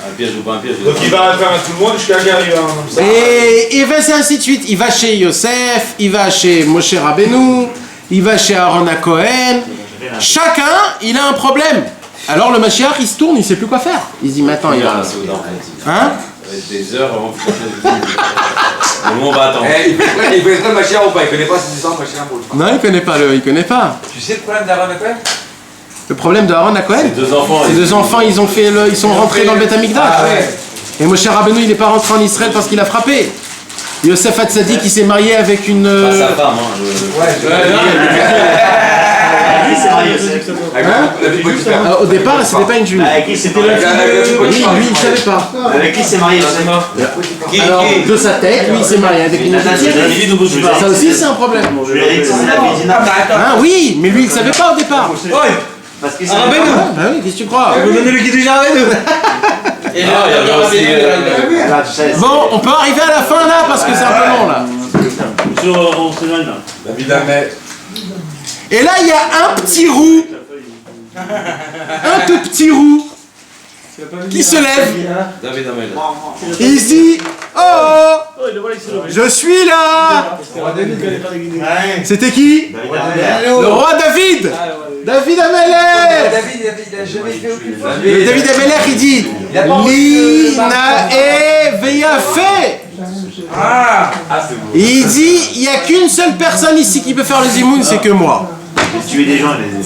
Un piège ou pas un piège. Donc il va faire un tout le monde jusqu'à Agar, il va comme ça. Et c'est ainsi de suite. Il va chez Yosef, il va chez Moshe Rabbeinu, il va chez Aaron à Cohen. Chacun, il a un problème. Alors le Mashiach, il se tourne, il sait plus quoi faire. Il se dit, mais attends, il va... Hein? Des heures avant que on va attendre. Il fait très Mashiach ou pas? Il connaît pas cette histoire Mashiach pour le faire. Non, il connaît pas. Tu sais le problème d'Aaron à Cohen? Le problème de Aaron à Cohen? Ces 2 enfants, ils sont rentrés dans le Beth Amikdash. Et Moshe Rabbeinu, il n'est pas rentré en Israël parce qu'il a frappé. Yosef Hatzadik, il s'est marié avec une... Pas sa femme, hein. qui s'est marié Au départ, c'était pas une juive. Avec qui s'est marié Oui, lui, il ne savait pas. Avec qui s'est marié Alors, de sa tête, lui, il s'est marié avec une égyptienne. Ça aussi, c'est un problème. Ah oui, mais lui, il ne savait pas au départ. Parce qu'il Ah oui, qu'est-ce que tu crois? Vous donnez le guide du jardin. Bon, on peut arriver à la fin là, parce que c'est un peu long là. On s'éloigne là. David Ahmed. Et là, il y a un petit roux. Un tout petit roux. Qui se lève. David Ahmed. Et il se dit, oh, je suis là. C'était qui? Le roi David. David Amelech. David, il a jamais fait aucune fois. Le David Amelech, il dit, Linae Veyafé. c'est bon. Et il dit, il n'y a qu'une seule personne ici qui peut faire le zimoun, c'est que moi. tuer des gens et les...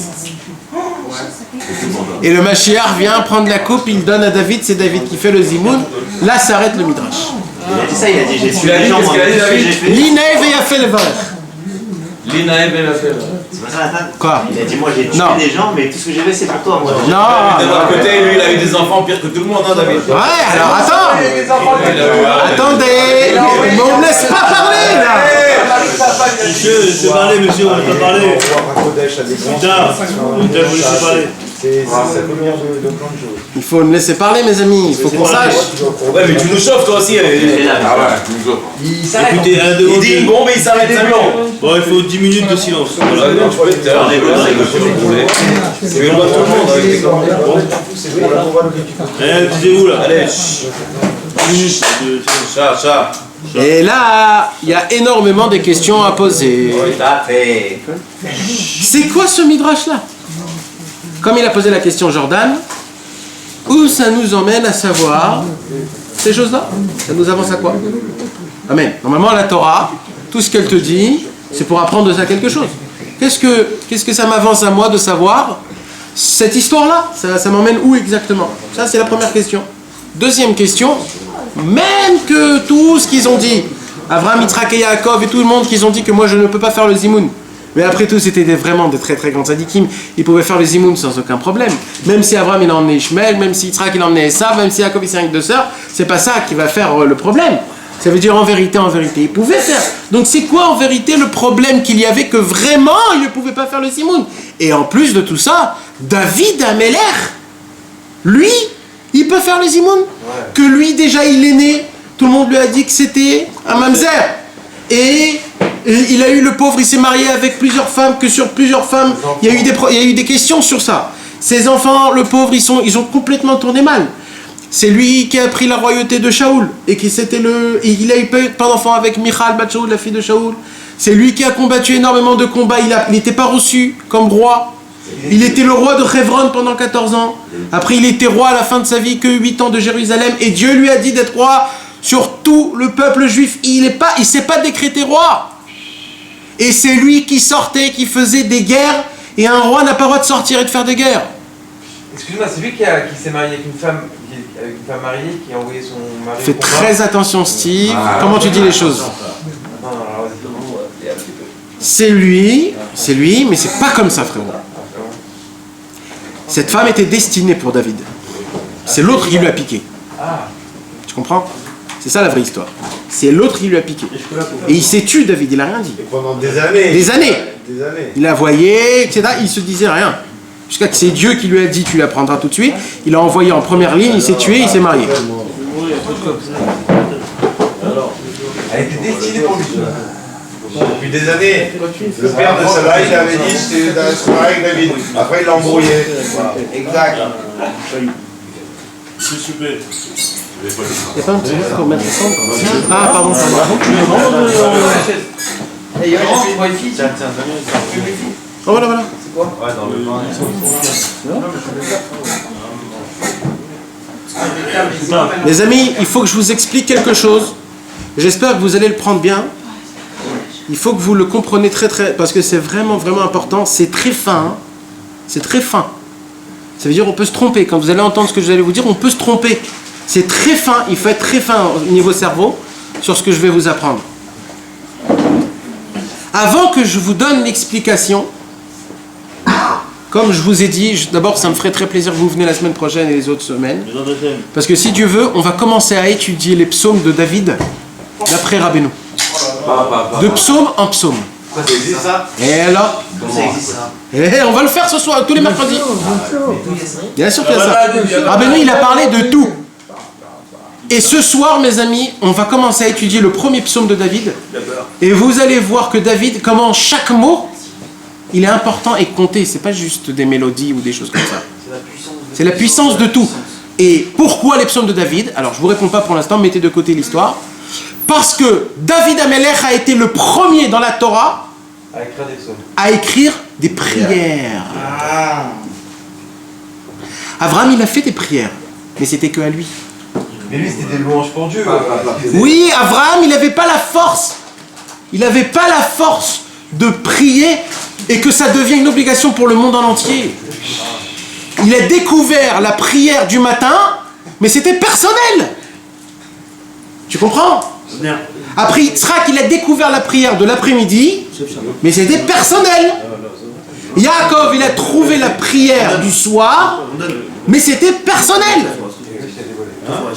Et le Mashiach vient prendre la coupe, il donne à David, c'est David qui fait le zimoun. Là s'arrête le midrash. Il a dit ça, il a dit j'ai tué des gens, moi, qu'est-ce que j'ai fait? L'Inae Veyafé le varech. L'Inae Veyafé. C'est pas ça Nathan? Quoi? Il a dit moi j'ai tué des gens, mais tout ce que j'ai fait c'est pour toi moi. Non. De l'autre côté, lui il a eu des enfants pires que tout le monde, hein David. Ouais, alors attends. Attendez, mais on ne laisse pas parler là. Monsieur, laissez parler, monsieur, on ne va pas parler. Putain, vous laissez parler. Ça peut venir de plein de choses. Il faut me laisser parler, mes amis, il faut qu'on sache. Ouais, mais tu nous chauffes toi aussi. Ah ouais, tu nous chauffes. Écoutez, Il dit une bombe et il s'arrête simplement. Bon, il faut 10 minutes de silence. Voilà. Non, tu peux te faire des blagues, c'est le droit de tout le monde avec les gants. Taisez-vous là. Allez, 10 minutes. chat. Et là, il y a énormément de questions à poser. C'est quoi ce midrash-là? Comme il a posé la question Jordan, où ça nous emmène à savoir ces choses-là? Ça nous avance à quoi? Amen. Normalement, la Torah, tout ce qu'elle te dit, c'est pour apprendre de ça quelque chose. Qu'est-ce que ça m'avance à moi de savoir cette histoire-là? Ça m'emmène où exactement? Ça, c'est la première question. Deuxième question, même que tout ce qu'ils ont dit, Avraham, Yitzhak et Yaakov et tout le monde qu'ils ont dit que moi je ne peux pas faire le zimoun. Mais après tout, c'était vraiment des très très grands tzadikim. Ils pouvaient faire le zimoun sans aucun problème. Même si Abraham il a emmené Ishmael, même si Yitzhak il a emmené Esav, même si Yaakov il s'est avec deux sœurs, c'est pas ça qui va faire le problème. Ça veut dire en vérité, ils pouvaient faire. Donc c'est quoi en vérité le problème qu'il y avait que vraiment ils ne pouvaient pas faire le zimoun? Et en plus de tout ça, David Amelech, lui, il peut faire le zimoun. Que lui déjà il est né, tout le monde lui a dit que c'était un mamzer. Et il a eu le pauvre, il s'est marié avec plusieurs femmes, que sur plusieurs femmes, il y a eu des questions sur ça. Ses enfants, le pauvre, ils ont complètement tourné mal. C'est lui qui a pris la royauté de Shaoul et il a eu pas d'enfant avec Michal bat Shaoul, la fille de Shaoul. C'est lui qui a combattu énormément de combats. Il n'était pas reçu comme roi. Il était le roi de Hebron pendant 14 ans. Après, il était roi à la fin de sa vie que 8 ans de Jérusalem. Et Dieu lui a dit d'être roi sur tout le peuple juif. Il s'est pas décrété roi. Et c'est lui qui sortait, qui faisait des guerres. Et un roi n'a pas le droit de sortir et de faire des guerres. Excuse-moi, c'est lui qui s'est marié avec une femme mariée, qui a envoyé son mari. Fais très attention, Steve. Comment tu dis les choses? C'est lui, mais c'est pas comme ça, frérot. Cette femme était destinée pour David. C'est l'autre qui lui a piqué. Tu comprends? C'est ça la vraie histoire. C'est l'autre qui lui a piqué. Et il s'est tué, David, il a rien dit. Et pendant des années. Des années. Il la voyait, etc. Il se disait rien. Jusqu'à que c'est Dieu qui lui a dit tu la prendras tout de suite. Il l'a envoyé en première ligne, il s'est tué, il s'est marié. Elle était destinée pour lui. Depuis des années. Le père de Salah, il avait dit c'était se marier avec David. Après, il l'a embrouillé. Voilà. Exact. S'il vous plaît. Il n'y a pas un petit peu pour mettre le centre? Ah, pardon. Oh, voilà. C'est quoi? Ouais, dans le vin. Les amis, il faut que je vous explique quelque chose. J'espère que vous allez le prendre bien. Il faut que vous le compreniez parce que c'est vraiment important. C'est très fin. Hein. C'est très fin. Ça veut dire on peut se tromper. Quand vous allez entendre ce que je vais vous dire, on peut se tromper. C'est très fin. Il faut être très fin au niveau cerveau sur ce que je vais vous apprendre. Avant que je vous donne l'explication, comme je vous ai dit, d'abord ça me ferait très plaisir que vous venez la semaine prochaine et les autres semaines. Parce que si Dieu veut, on va commencer à étudier les psaumes de David d'après Rabbeinu. De psaume en psaume. Ça existe ça? Et alors? Ça existe ça. Et on va le faire ce soir, tous les mercredis. Bien sûr qu'il y a ça. Rabbeinu, il a parlé de tout. Et ce soir, mes amis, on va commencer à étudier le premier psaume de David. Et vous allez voir que David, comment chaque mot, il est important et compté. C'est pas juste des mélodies ou des choses comme ça. C'est la puissance de tout. Et pourquoi les psaumes de David? Alors, je vous réponds pas pour l'instant, mettez de côté l'histoire. Parce que David Amelech a été le premier dans la Torah à écrire des prières. Abraham, il a fait des prières, mais c'était que à lui. Mais lui, c'était des louanges pour Dieu. Oui, Abraham, il n'avait pas la force. Il n'avait pas la force de prier et que ça devienne une obligation pour le monde en entier. Il a découvert la prière du matin, mais c'était personnel. Tu comprends? Après Yitzhak, il a découvert la prière de l'après-midi, mais c'était personnel. Yaakov, il a trouvé la prière du soir, mais c'était personnel.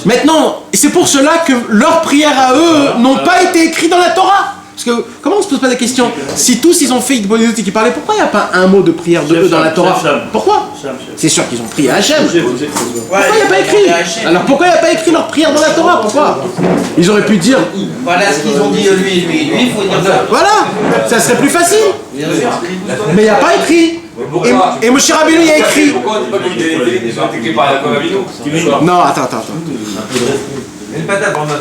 Maintenant, c'est pour cela que leurs prières à eux n'ont pas été écrites dans la Torah. Parce que, comment on se pose pas la question? Si tous ils ont fait Idbonidut et qu'ils parlaient, pourquoi il n'y a pas un mot de prière de eux dans la Torah? Pourquoi? C'est sûr qu'ils ont prié à Hachem. Pourquoi il n'y a pas écrit? Alors pourquoi il n'y a pas écrit leur prière dans la Torah? Pourquoi? Ils auraient pu dire. Voilà ce qu'ils ont dit lui, il faut dire ça. Voilà, ça serait plus facile. Mais il n'y a pas écrit. Et Moshe Rabbeinu y a écrit. Pourquoi on dit pas qu'il est écrit par Yaakov Avinu? Non, attends. Une patate, Brandon.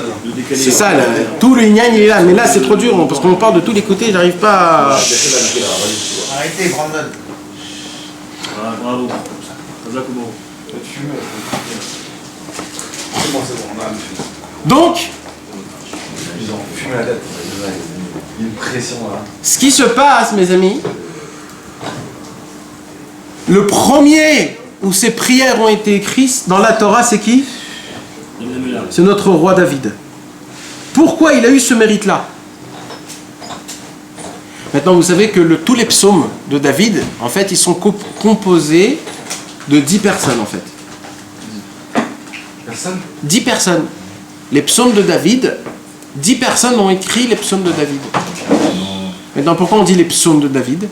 C'est ça, là, tout le yin il est là. Mais là, c'est trop dur, parce qu'on parle de tous les côtés, j'arrive pas à... Arrêtez, Brandon. Bravo. Donc, Ils ont fumé la tête. Il y a une pression là. ce qui se passe, mes amis, le premier où ces prières ont été écrites dans la Torah, c'est qui? C'est notre roi David. Pourquoi il a eu ce mérite-là? Maintenant, vous savez que tous les psaumes de David, en fait, ils sont composés de 10 personnes, en fait. 10 personnes. Les psaumes de David, 10 personnes ont écrit les psaumes de David. Maintenant, pourquoi on dit les psaumes de David?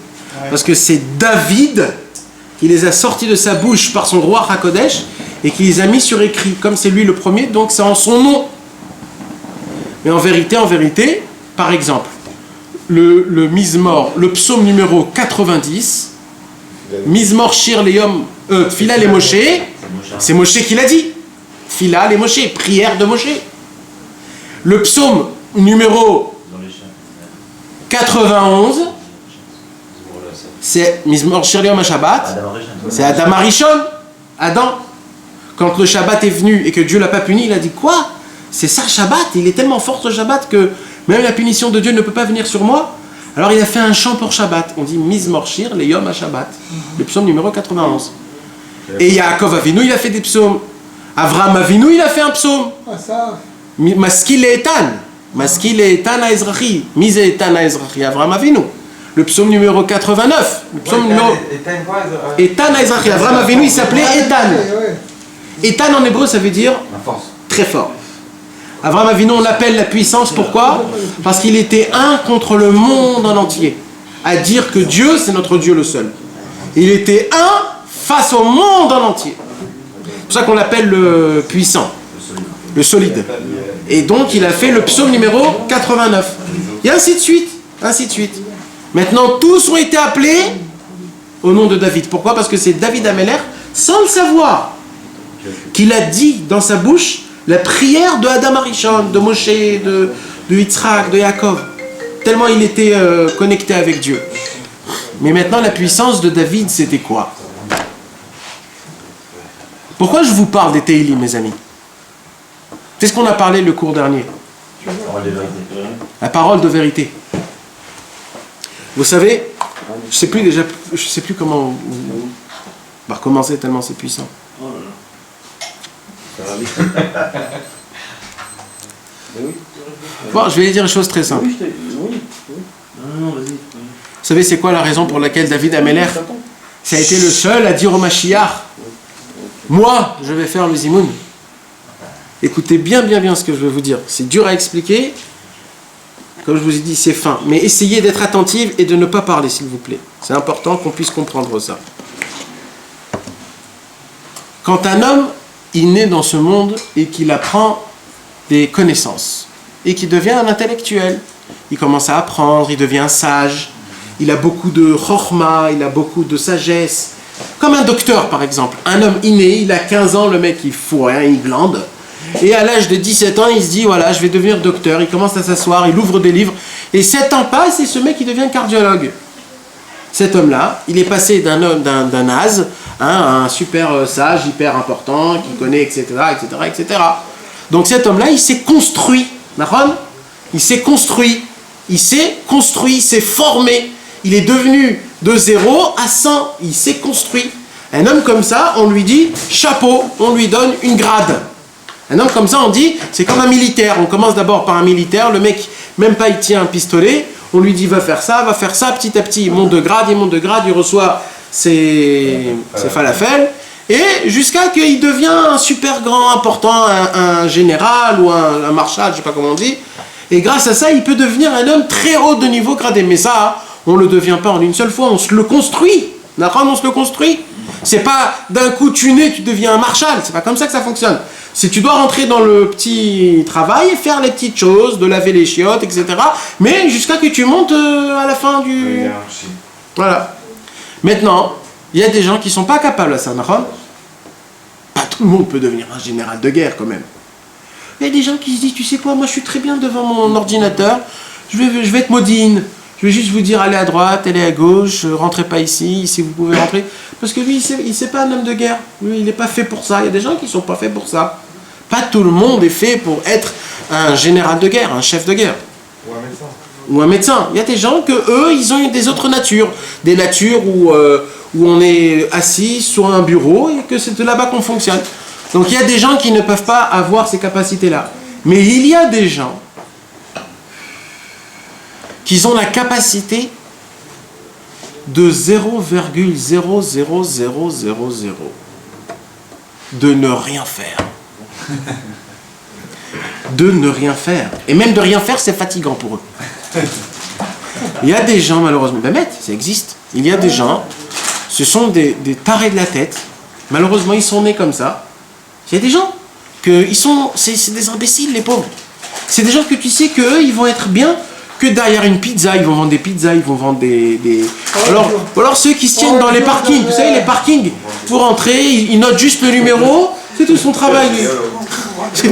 Parce que c'est David qui les a sortis de sa bouche par son roi Hakodesh et qui les a mis sur écrit. Comme c'est lui le premier, donc c'est en son nom. Mais en vérité, par exemple, le Mizmor, le psaume numéro 90, Mizmor Shir Leyom Tfila les Moshe, c'est Moshe qui l'a dit. Tfila les Moshe, prière de Moshe. Le psaume numéro 91, c'est Mizmor Shir Leyom Shabbat, c'est Adam Arishon, Adam. Quand le Shabbat est venu et que Dieu l'a pas puni, il a dit quoi? C'est ça Shabbat, il est tellement fort ce Shabbat que même la punition de Dieu ne peut pas venir sur moi. Alors il a fait un chant pour Shabbat. On dit Mizmor Shir Leyom HaShabbat, le psaume numéro 91. Et Yaakov Avinu, il a fait des psaumes. Avraham Avinu, il a fait un psaume. Maskil et Etan. Maskil et Etan Aezrachi. Mise et Etan Aezrachi. Avraham Avinu. Le psaume numéro 89. Le psaume numéro... Etan Aezrachi. Avraham Avinu, il s'appelait Etan. Etan en hébreu, ça veut dire très fort. Avraham Avinu, on l'appelle la puissance. Pourquoi? Parce qu'il était un contre le monde en entier. À dire que Dieu, c'est notre Dieu le seul. Il était un face au monde en entier. C'est pour ça qu'on l'appelle le puissant, le solide. Et donc, il a fait le psaume numéro 89. Et ainsi de suite, ainsi de suite. Maintenant, tous ont été appelés au nom de David. Pourquoi? Parce que c'est David Amelech, sans le savoir, qu'il a dit dans sa bouche la prière de Adam Arishon, de Moshe, de Yitzhak, de Yaakov. Tellement il était connecté avec Dieu. Mais maintenant, la puissance de David, c'était quoi? Pourquoi je vous parle des Teilim, mes amis? C'est ce qu'on a parlé le cours dernier. La parole de vérité. Vous savez, je sais plus comment on va recommencer tellement c'est puissant. Bon, je vais dire une chose très simple. Vous savez, c'est quoi la raison pour laquelle David Amelech ça a été le seul à dire au Mashiach, moi, je vais faire le zimoun. Écoutez bien ce que je vais vous dire. C'est dur à expliquer. Comme je vous ai dit, c'est fin. Mais essayez d'être attentive et de ne pas parler, s'il vous plaît. C'est important qu'on puisse comprendre ça. Quand un homme, il naît dans ce monde et qu'il apprend des connaissances et qu'il devient un intellectuel, il commence à apprendre, il devient sage, il a beaucoup de chorma, il a beaucoup de sagesse. Comme un docteur, par exemple. Un homme inné, il a 15 ans, le mec, il fout rien, il glande. Et à l'âge de 17 ans, il se dit, voilà, je vais devenir docteur. Il commence à s'asseoir, il ouvre des livres. Et 7 ans passent et ce mec, il devient cardiologue. Cet homme-là, il est passé d'un naze à un super sage, hyper important, qui connaît, etc., etc., etc. Donc cet homme-là, il s'est construit. Il s'est construit. Il s'est formé. Il est devenu de 0 à 100. Il s'est construit. Un homme comme ça, on lui dit chapeau, on lui donne une grade. Un homme comme ça, on dit, c'est comme un militaire. On commence d'abord par un militaire. Le mec, même pas il tient un pistolet. On lui dit, va faire ça. Petit à petit, il monte de grade, il reçoit ses falafels. Et jusqu'à qu'il devient un super grand, important, un général ou un marshal, je sais pas comment on dit. Et grâce à ça, il peut devenir un homme très haut de niveau gradé. Mais ça, on ne le devient pas en une seule fois, on se le construit. On se le construit. C'est pas d'un coup tu nais, tu deviens un marshal. C'est pas comme ça que ça fonctionne. C'est tu dois rentrer dans le petit travail, faire les petites choses, de laver les chiottes, etc. Mais jusqu'à que tu montes à la fin du... Voilà. Maintenant, il y a des gens qui sont pas capables à ça. Pas tout le monde peut devenir un général de guerre quand même. Il y a des gens qui se disent, tu sais quoi, moi je suis très bien devant mon ordinateur, je vais être modine. Je vais juste vous dire, allez à droite, allez à gauche, rentrez pas ici vous pouvez rentrer. Parce que lui, il sait pas un homme de guerre. Lui, il n'est pas fait pour ça. Il y a des gens qui ne sont pas faits pour ça. Pas tout le monde est fait pour être un général de guerre, un chef de guerre. Ou un médecin. Il y a des gens que eux, ils ont des autres natures. Des natures où on est assis sur un bureau et que c'est de là-bas qu'on fonctionne. Donc il y a des gens qui ne peuvent pas avoir ces capacités-là. Mais il y a des gens qui ont la capacité de 0,00000 de ne rien faire. De ne rien faire. Et même de rien faire, c'est fatigant pour eux. Il y a des gens, malheureusement, ça existe. Il y a des gens, ce sont des tarés de la tête. Malheureusement, ils sont nés comme ça. Il y a des gens, c'est des imbéciles, les pauvres. C'est des gens que tu sais qu'eux, ils vont être bien que derrière une pizza, ils vont vendre des pizzas, ils vont vendre des... Alors ceux qui se tiennent dans les parkings, vous savez, les parkings, pour entrer, ils notent juste le numéro, c'est tout son travail. C'est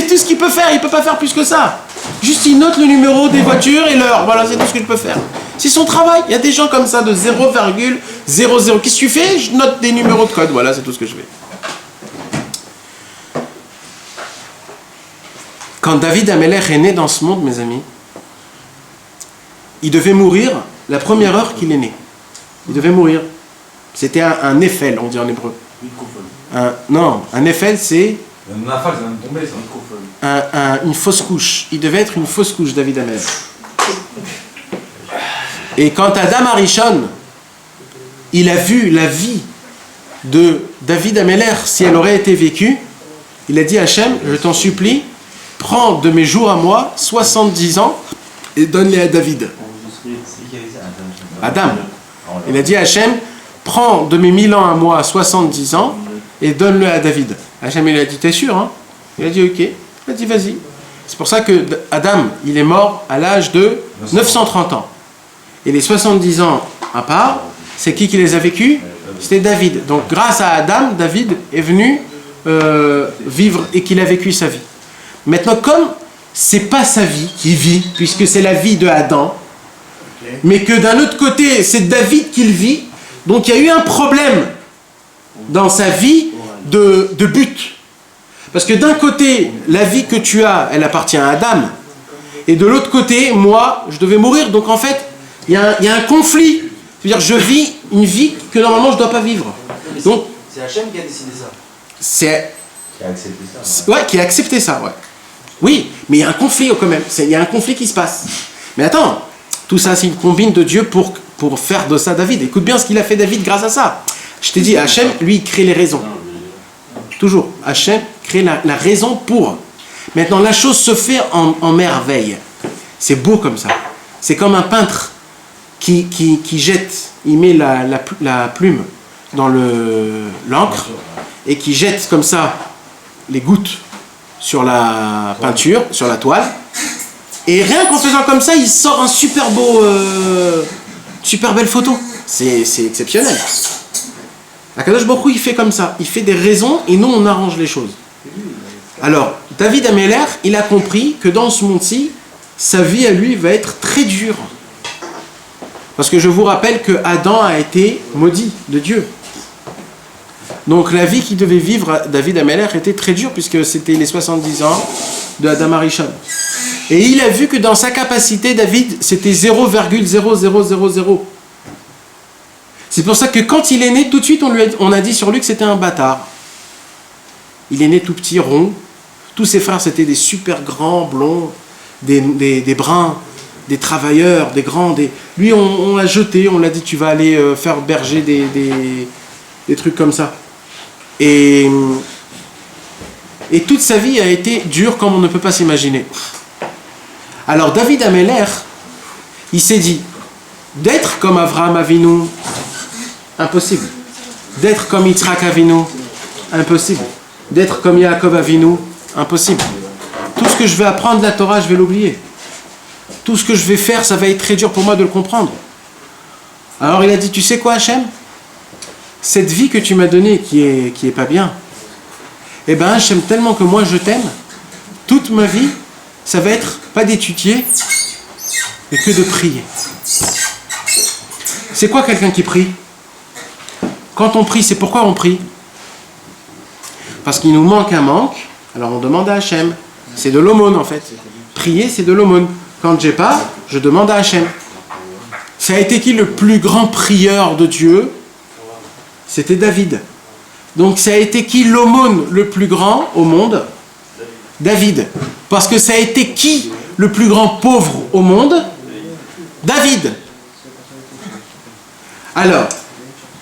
tout ce qu'il peut faire, il ne peut pas faire plus que ça. Juste il note le numéro des voitures et l'heure, voilà, c'est tout ce qu'il peut faire. C'est son travail. Il y a des gens comme ça de 0,00. Qu'est-ce que tu fais? Je note des numéros de code, voilà, c'est tout ce que je fais. Quand David Amelech est né dans ce monde, mes amis, il devait mourir la première heure qu'il est né. Il devait mourir. C'était un Eiffel, on dit en hébreu. Un Eiffel, c'est une fausse couche. Il devait être une fausse couche, David Amelech. Et quand Adam Arishon, il a vu la vie de David Amelech, si elle aurait été vécue, il a dit à Hachem, je t'en supplie, prends de mes jours à moi 70 ans et donne-les à David. Adam. Il a dit à Hachem, prends de mes 1000 ans à moi 70 ans et donne-le à David. Hachem il a dit, t'es sûr hein? Il a dit ok. Il a dit vas-y. C'est pour ça que Adam, il est mort à l'âge de 930 ans. Et les 70 ans à part, c'est qui les a vécus? C'était David. Donc grâce à Adam, David est venu vivre et qu'il a vécu sa vie. Maintenant, comme c'est pas sa vie qu'il vit, puisque c'est la vie de Adam, mais que d'un autre côté, c'est David qui le vit, donc il y a eu un problème dans sa vie de but. Parce que d'un côté, la vie que tu as, elle appartient à Adam, et de l'autre côté, moi, je devais mourir, donc en fait, il y a un conflit. C'est-à-dire, je vis une vie que normalement je ne dois pas vivre. Donc, c'est Hachem qui a décidé ça. C'est... Qui a accepté ça. Ouais, qui a accepté ça, ouais. Oui, mais il y a un conflit quand même. Il y a un conflit qui se passe. Mais attends, tout ça, c'est une combine de Dieu pour pour faire de ça David. Écoute bien ce qu'il a fait David grâce à ça. Je t'ai dit, Hachem, lui, il crée les raisons. Toujours, Hachem crée la raison pour. Maintenant, la chose se fait en merveille. C'est beau comme ça. C'est comme un peintre qui jette, il met la plume dans l'encre et qui jette comme ça les gouttes sur la peinture, sur la toile. Et rien qu'en faisant comme ça, il sort un super beau, super belle photo. C'est exceptionnel. Akadosh Baruch Hu, il fait comme ça. Il fait des raisons et nous, on arrange les choses. Alors, David Améler, il a compris que dans ce monde-ci, sa vie à lui va être très dure. Parce que je vous rappelle que Adam a été maudit de Dieu. Donc la vie qu'il devait vivre, David Améler, était très dure puisque c'était les 70 ans de Adam Arishon. Et il a vu que dans sa capacité, David, c'était 0,0000. C'est pour ça que quand il est né, tout de suite, on a dit sur lui que c'était un bâtard. Il est né tout petit, rond. Tous ses frères, c'était des super grands, blonds, des bruns, des travailleurs, des grands. Lui, on l'a jeté, on l'a dit, tu vas aller faire berger des trucs comme ça. Et toute sa vie a été dure comme on ne peut pas s'imaginer. Alors David Améler, il s'est dit, d'être comme Avraham Avinu, impossible. D'être comme Yitzhak Avinu, impossible. D'être comme Yaakov Avinu, impossible. Tout ce que je vais apprendre de la Torah, je vais l'oublier. Tout ce que je vais faire, ça va être très dur pour moi de le comprendre. Alors il a dit, tu sais quoi Hachem ? Cette vie que tu m'as donnée qui est pas bien, eh ben Hachem, tellement que moi je t'aime, toute ma vie, ça va être pas d'étudier, mais que de prier. C'est quoi quelqu'un qui prie ? Quand on prie, c'est pourquoi on prie ? Parce qu'il nous manque un manque, alors on demande à Hachem. C'est de l'aumône en fait. Prier, c'est de l'aumône. Quand j'ai pas, je demande à Hachem. Ça a été qui le plus grand prieur de Dieu ? C'était David. Donc ça a été qui l'aumône le plus grand au monde ? David. Parce que ça a été qui le plus grand pauvre au monde ? David. Alors,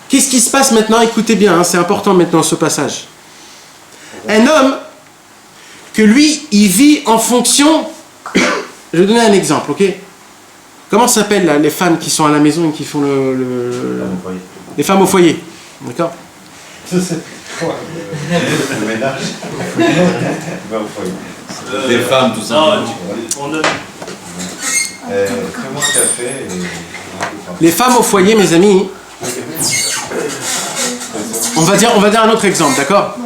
qu'est-ce qui se passe maintenant ? Écoutez bien, hein, c'est important maintenant ce passage. Un homme que lui, il vit en fonction... Je vais donner un exemple, ok ? Comment s'appellent là, les femmes qui sont à la maison et qui font les femmes au foyer, d'accord ? Des femmes, tout ça. Les femmes au foyer, mes amis, on va dire un autre exemple, d'accord ?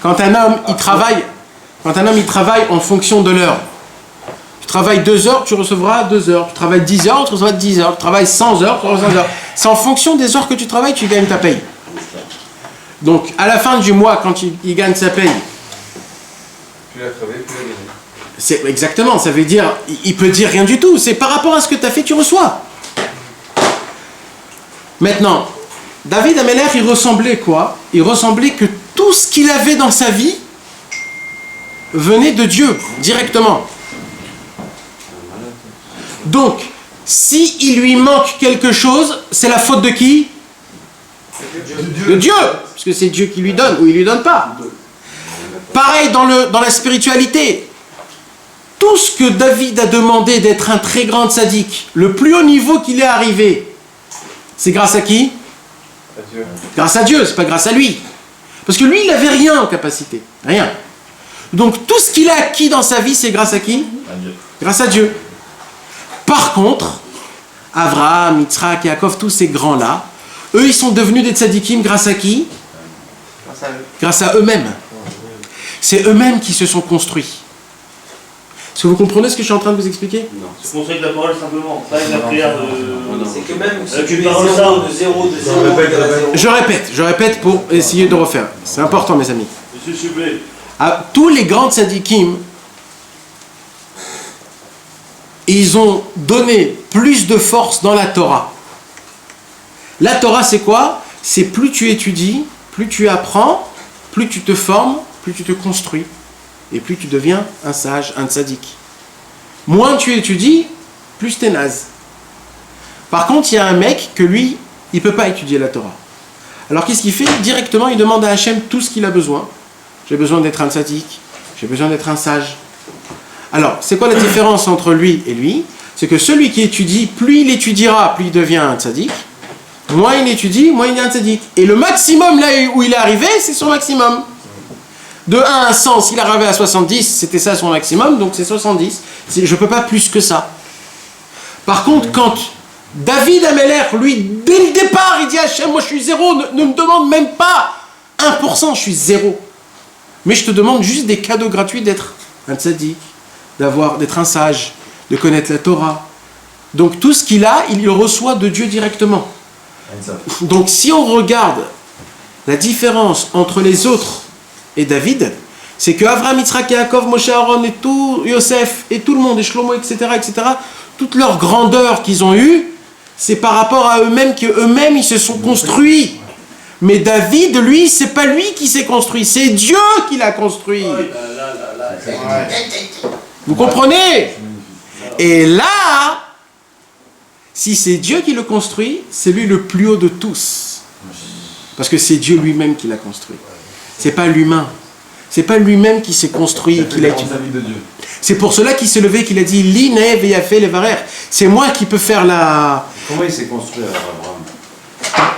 Quand un homme il travaille en fonction de l'heure. Tu travailles 2 heures, tu recevras 2 heures. Tu travailles 10 heures, tu recevras 10 heures. Tu travailles 100 heures, tu recevras 100 heures. C'est en fonction des heures que tu travailles, tu gagnes ta paye. Donc, à la fin du mois, quand il gagne sa paye, Plus la crever, plus la gagner. c'est exactement, ça veut dire, il peut dire rien du tout. C'est par rapport à ce que tu as fait, tu reçois. Maintenant, David Améler, il ressemblait quoi ? Il ressemblait que tout ce qu'il avait dans sa vie venait de Dieu, directement. Donc, si il lui manque quelque chose, c'est la faute de qui ? De Dieu, parce que c'est Dieu qui lui donne ou il lui donne pas. Pareil dans la spiritualité. Tout ce que David a demandé d'être un très grand tzaddik, le plus haut niveau qu'il est arrivé, c'est grâce à qui ? Adieu. Grâce à Dieu, c'est pas grâce à lui. Parce que lui, il n'avait rien en capacité. Rien. Donc tout ce qu'il a acquis dans sa vie, c'est grâce à qui ? Grâce à Dieu. Par contre, Avraham, Yitzhak, Yaakov, tous ces grands-là, eux, ils sont devenus des tzadikim grâce à qui ? Grâce à eux-mêmes. C'est eux-mêmes qui se sont construits. Est-ce que vous comprenez ce que je suis en train de vous expliquer ? Non. C'est construit avec la parole simplement, pas avec la prière de... C'est que même si tu tu mets parles 0 de 0 de 0 Je répète pour essayer de refaire. C'est important, mes amis. Monsieur Sublé. Tous les grands tzadikim, ils ont donné plus de force dans la Torah. La Torah, c'est quoi ? C'est plus tu étudies, plus tu apprends, plus tu te formes, plus tu te construis, et plus tu deviens un sage, un tzaddik. Moins tu étudies, plus t'es naze. Par contre, il y a un mec que lui, il ne peut pas étudier la Torah. Alors qu'est-ce qu'il fait? Directement, il demande à Hachem tout ce qu'il a besoin. J'ai besoin d'être un tzaddik, j'ai besoin d'être un sage. Alors, c'est quoi la différence entre lui et lui? C'est que celui qui étudie, plus il étudiera, plus il devient un tzaddik. Moins il étudie, moins il est un tzaddik. Et le maximum là où il est arrivé, c'est son maximum. De 1 à 100, s'il est arrivé à 70, c'était ça son maximum, donc c'est 70. Je ne peux pas plus que ça. Par contre, quand David Ameller, lui, dès le départ, il dit à Hachem, moi je suis zéro, ne me demande même pas 1%, je suis zéro. Mais je te demande juste des cadeaux gratuits d'être un tzaddik, d'être un sage, de connaître la Torah. Donc tout ce qu'il a, il le reçoit de Dieu directement. Donc si on regarde la différence entre les autres et David, c'est que Avraham, Yitzhak, Yaakov, Moshe, Aaron et tout, Yosef et tout le monde, et Shlomo, etc., toute leur grandeur qu'ils ont eue, c'est par rapport à eux-mêmes qu'eux-mêmes ils se sont construits. Mais David, lui, c'est pas lui qui s'est construit, c'est Dieu qui l'a construit. Vous comprenez? Et là, si c'est Dieu qui le construit, c'est lui le plus haut de tous. Parce que c'est Dieu lui-même qui l'a construit. C'est pas l'humain. C'est pas lui-même qui s'est construit. C'est pour cela qu'il s'est levé, qu'il a dit L'Inev et a fait les varer. C'est moi qui peux faire la. Comment il s'est construit Abraham?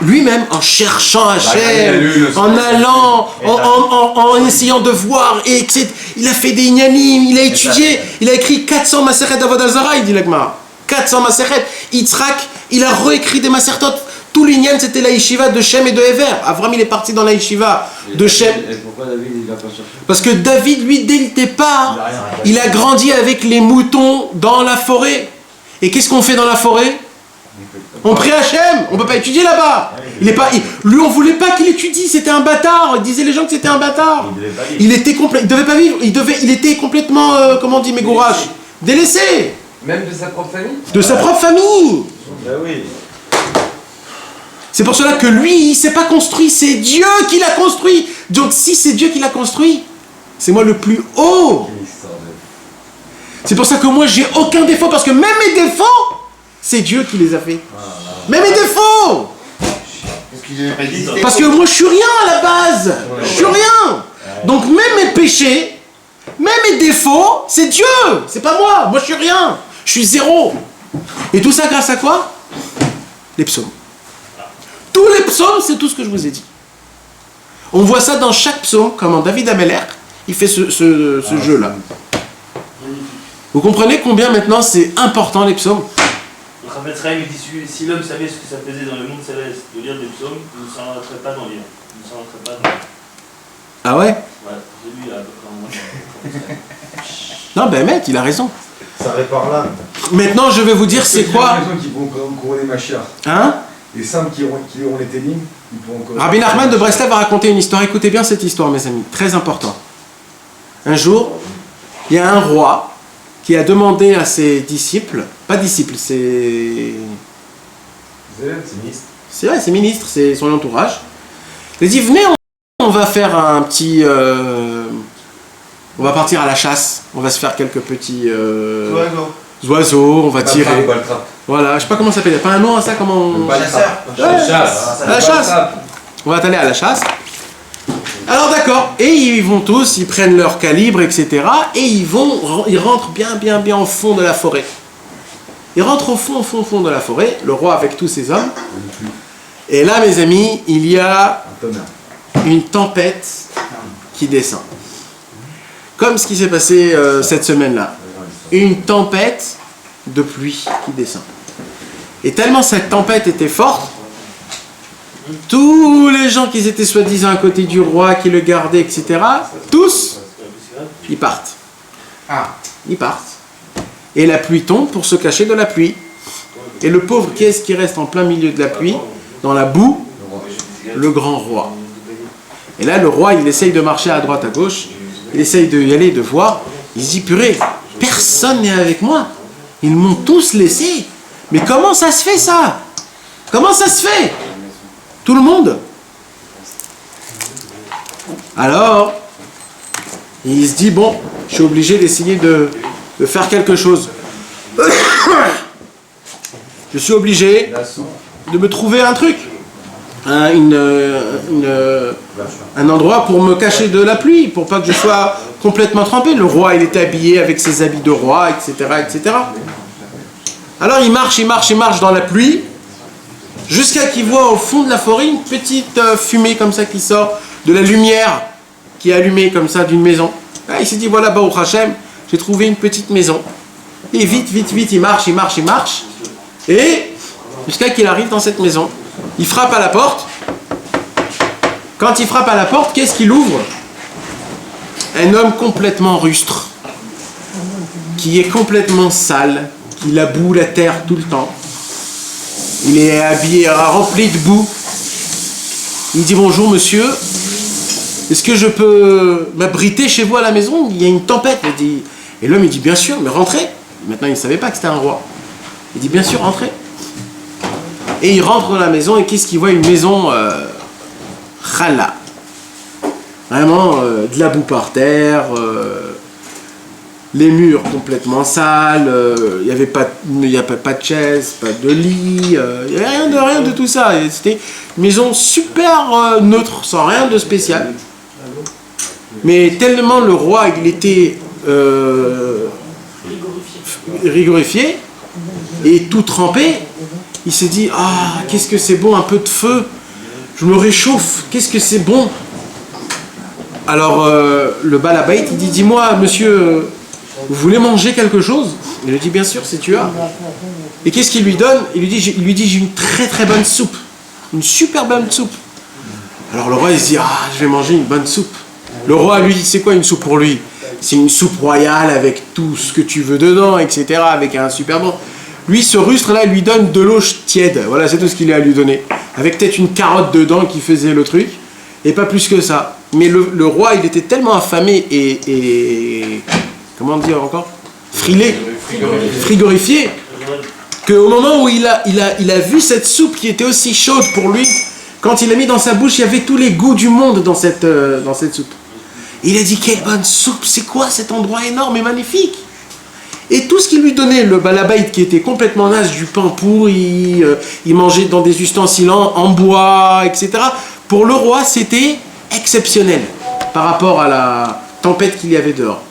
Lui-même, en cherchant Hachem, en allant, en essayant de voir, et etc. Il a fait des ignanim, il a étudié, il a écrit 400 Maseret Avodah Zarah, il dit l'Agmara. 400 Maseret. Yitzhak, il a réécrit des Masertot. Tout l'ignan, c'était la yeshiva de Shem et de Hever. Avraham, il est parti dans la yeshiva de Shem. Et pourquoi David, il l'a pas cherché? Parce que David, lui, dès le départ, il a grandi avec les moutons dans la forêt. Et qu'est-ce qu'on fait dans la forêt? On prie Hachem, on ne peut pas étudier là-bas. Lui, on ne voulait pas qu'il étudie, c'était un bâtard. Il disait les gens que c'était un bâtard. Il devait pas vivre, il était complètement, comment on dit, mégourage, délaissé. Même de sa propre famille? De sa propre famille. Ben oui. C'est pour cela que lui, il ne s'est pas construit, c'est Dieu qui l'a construit. Donc si c'est Dieu qui l'a construit, c'est moi le plus haut. C'est pour ça que moi, j'ai aucun défaut, parce que même mes défauts, c'est Dieu qui les a fait. Même mes défauts. Parce que moi, je suis rien à la base. Je suis rien. Donc même mes péchés, même mes défauts, c'est Dieu. C'est pas moi. Moi, je suis rien. Je suis zéro. Et tout ça grâce à quoi? Les psaumes. Tous les psaumes, c'est tout ce que je vous ai dit. On voit ça dans chaque psaume, comment David Ameller, il fait ce jeu-là. Vous comprenez combien maintenant c'est important les psaumes? Le Chavetz Chaim, il dit si l'homme savait ce que ça faisait dans le monde céleste de lire des psaumes, il ne s'en arrêterait pas d'en lire. Il ne s'en arrêterait pas d'en lire. Ah ouais? Ouais, c'est lui, là, à peu près. Non, ben mec, il a raison. Ça répare l'âme. Maintenant, je vais vous dire c'est quoi. Les gens qui vont couronner Mashiach. Hein? Les saints qui auront les ténim, ils pourront couronner. Rabbi Nachman de Breslev va raconter une histoire. Écoutez bien cette histoire, mes amis. Très important. Un jour, il y a un roi qui a demandé à ses disciples, pas disciples, c'est vrai, c'est ministre, c'est son entourage. Il a dit venez, on va faire un petit, on va partir à la chasse, on va se faire quelques petits oiseaux, on va tirer. Voilà, je sais pas comment ça s'appelle, il n'y a pas un nom à ça, comment on... Chasse. À la chasse. On va aller à la chasse. Alors d'accord, et ils vont tous, ils prennent leur calibre, etc. Et ils rentrent bien au fond de la forêt. Ils rentrent au fond de la forêt, le roi avec tous ses hommes. Et là, mes amis, il y a une tempête qui descend. Comme ce qui s'est passé cette semaine-là. Une tempête de pluie qui descend. Et tellement cette tempête était forte, tous les gens qui étaient soi-disant à côté du roi, qui le gardaient, etc., tous, ils partent. Ils partent. Et la pluie tombe pour se cacher de la pluie. Et le pauvre, qui est-ce qui reste en plein milieu de la pluie, dans la boue? Le grand roi. Et là, le roi, il essaye de marcher à droite, à gauche, il essaye d'y aller, de voir. Il se dit, purée, personne n'est avec moi. Ils m'ont tous laissé. Mais comment ça se fait, ça? Comment ça se fait? Tout le monde. Alors, il se dit, bon, je suis obligé d'essayer de faire quelque chose. je suis obligé de me trouver un truc, un endroit pour me cacher de la pluie, pour pas que je sois complètement trempé. Le roi, il était habillé avec ses habits de roi, etc., etc. Alors il marche dans la pluie, jusqu'à qu'il voit au fond de la forêt une petite fumée comme ça qui sort, de la lumière qui est allumée comme ça d'une maison. Là, il s'est dit, voilà, Baruch Hashem, j'ai trouvé une petite maison. Et vite, il marche. Et jusqu'à qu'il arrive dans cette maison, il frappe à la porte. Quand il frappe à la porte, qu'est-ce qu'il ouvre? Un homme complètement rustre, qui est complètement sale, qui aboue la terre tout le temps. Il est habillé, rempli de boue. Il dit, bonjour monsieur, est-ce que je peux m'abriter chez vous à la maison? Il y a une tempête. Et l'homme il dit, bien sûr, mais rentrez. Maintenant il ne savait pas que c'était un roi. Il dit, bien sûr, rentrez. Et il rentre dans la maison et qu'est-ce qu'il voit? Une maison chala. Vraiment de la boue par terre, les murs complètement sales, il n'y avait pas de chaise, pas de lit, il n'y avait rien de tout ça. C'était une maison super neutre, sans rien de spécial. Mais tellement le roi il était rigorifié et tout trempé, il s'est dit, ah, qu'est-ce que c'est bon, un peu de feu, je me réchauffe, qu'est-ce que c'est bon. Alors le balabait il dit, dis-moi monsieur, vous voulez manger quelque chose? Il lui dit, bien sûr, si tu as. Et qu'est-ce qu'il lui donne? Il lui dit, j'ai une très très bonne soupe, une super bonne soupe. Alors le roi il se dit, ah, je vais manger une bonne soupe. Le roi lui, c'est quoi une soupe pour lui? C'est une soupe royale avec tout ce que tu veux dedans, etc., avec un super bon. Lui, ce rustre là, lui donne de l'eau tiède. Voilà, c'est tout ce qu'il a à lui donner. Avec peut-être une carotte dedans qui faisait le truc, et pas plus que ça. Mais le roi, il était tellement affamé et comment dire encore, frigorifié, qu'au moment où il a vu cette soupe qui était aussi chaude pour lui, quand il l'a mis dans sa bouche, il y avait tous les goûts du monde dans cette soupe. Il a dit, quelle bonne soupe, c'est quoi cet endroit énorme et magnifique? Et tout ce qu'il lui donnait, le balabait qui était complètement naze, du pain pourri, il mangeait dans des ustensiles en bois, etc. Pour le roi, c'était exceptionnel par rapport à la tempête qu'il y avait dehors.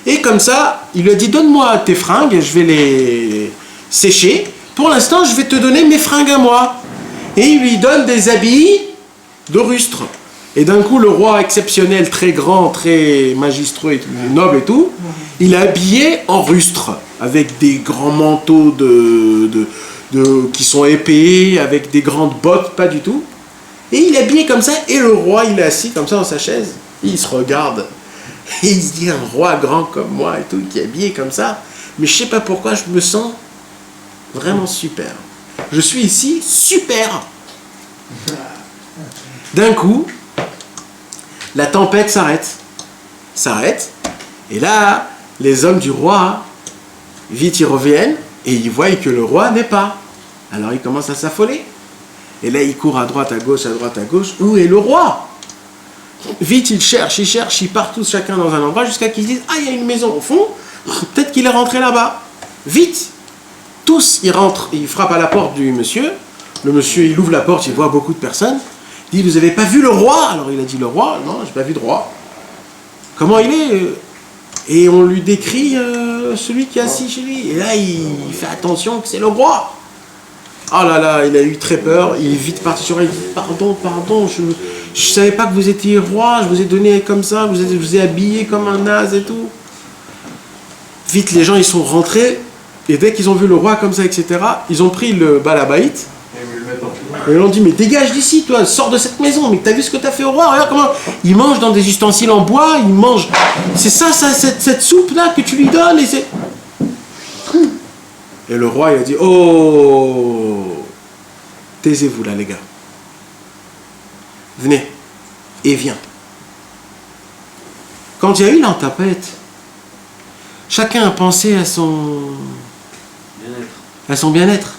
Et comme ça, il lui a dit, donne-moi tes fringues, je vais les sécher. Pour l'instant, je vais te donner mes fringues à moi. Et il lui donne des habits de rustre. Et d'un coup, le roi exceptionnel, très grand, très magistreux, et tout, noble et tout, il est habillé en rustre, avec des grands manteaux qui sont épais, avec des grandes bottes, pas du tout. Et il est habillé comme ça, et le roi, il est assis comme ça dans sa chaise. Il se regarde, et il se dit, un roi grand comme moi, et tout, qui est habillé comme ça. Mais je sais pas pourquoi, je me sens vraiment super. Je suis ici, super. D'un coup, la tempête s'arrête, et là, les hommes du roi, vite ils reviennent, et ils voient que le roi n'est pas. Alors ils commencent à s'affoler. Et là, ils courent à droite, à gauche, où est le roi? Vite, ils cherchent, ils partent tous chacun dans un endroit, jusqu'à qu'ils disent, ah, il y a une maison au fond, peut-être qu'il est rentré là-bas. Vite, tous, ils rentrent, ils frappent à la porte du monsieur. Le monsieur, il ouvre la porte, il voit beaucoup de personnes. Il dit, vous avez pas vu le roi? Alors il a dit, le roi? Non, j'ai pas vu de roi. Comment il est? Et on lui décrit celui qui est assis chez lui. Et là, il fait attention que c'est le roi. Oh là là, il a eu très peur. Il est vite parti sur elle. Il dit, pardon, je savais pas que vous étiez roi. Je vous ai donné comme ça. Je vous ai habillé comme un naze et tout. Vite, les gens, ils sont rentrés. Et dès qu'ils ont vu le roi comme ça, etc., ils ont pris le balabait. Et ils ont dit, mais dégage d'ici, toi, sors de cette maison, mais t'as vu ce que t'as fait au roi? Regarde comment il mange dans des ustensiles en bois, il mange. C'est ça, cette soupe-là que tu lui donnes, et c'est. Et le roi, il a dit, oh, taisez-vous là, les gars. Venez, et viens. Quand il y a eu la tempête, chacun a pensé à son bien-être.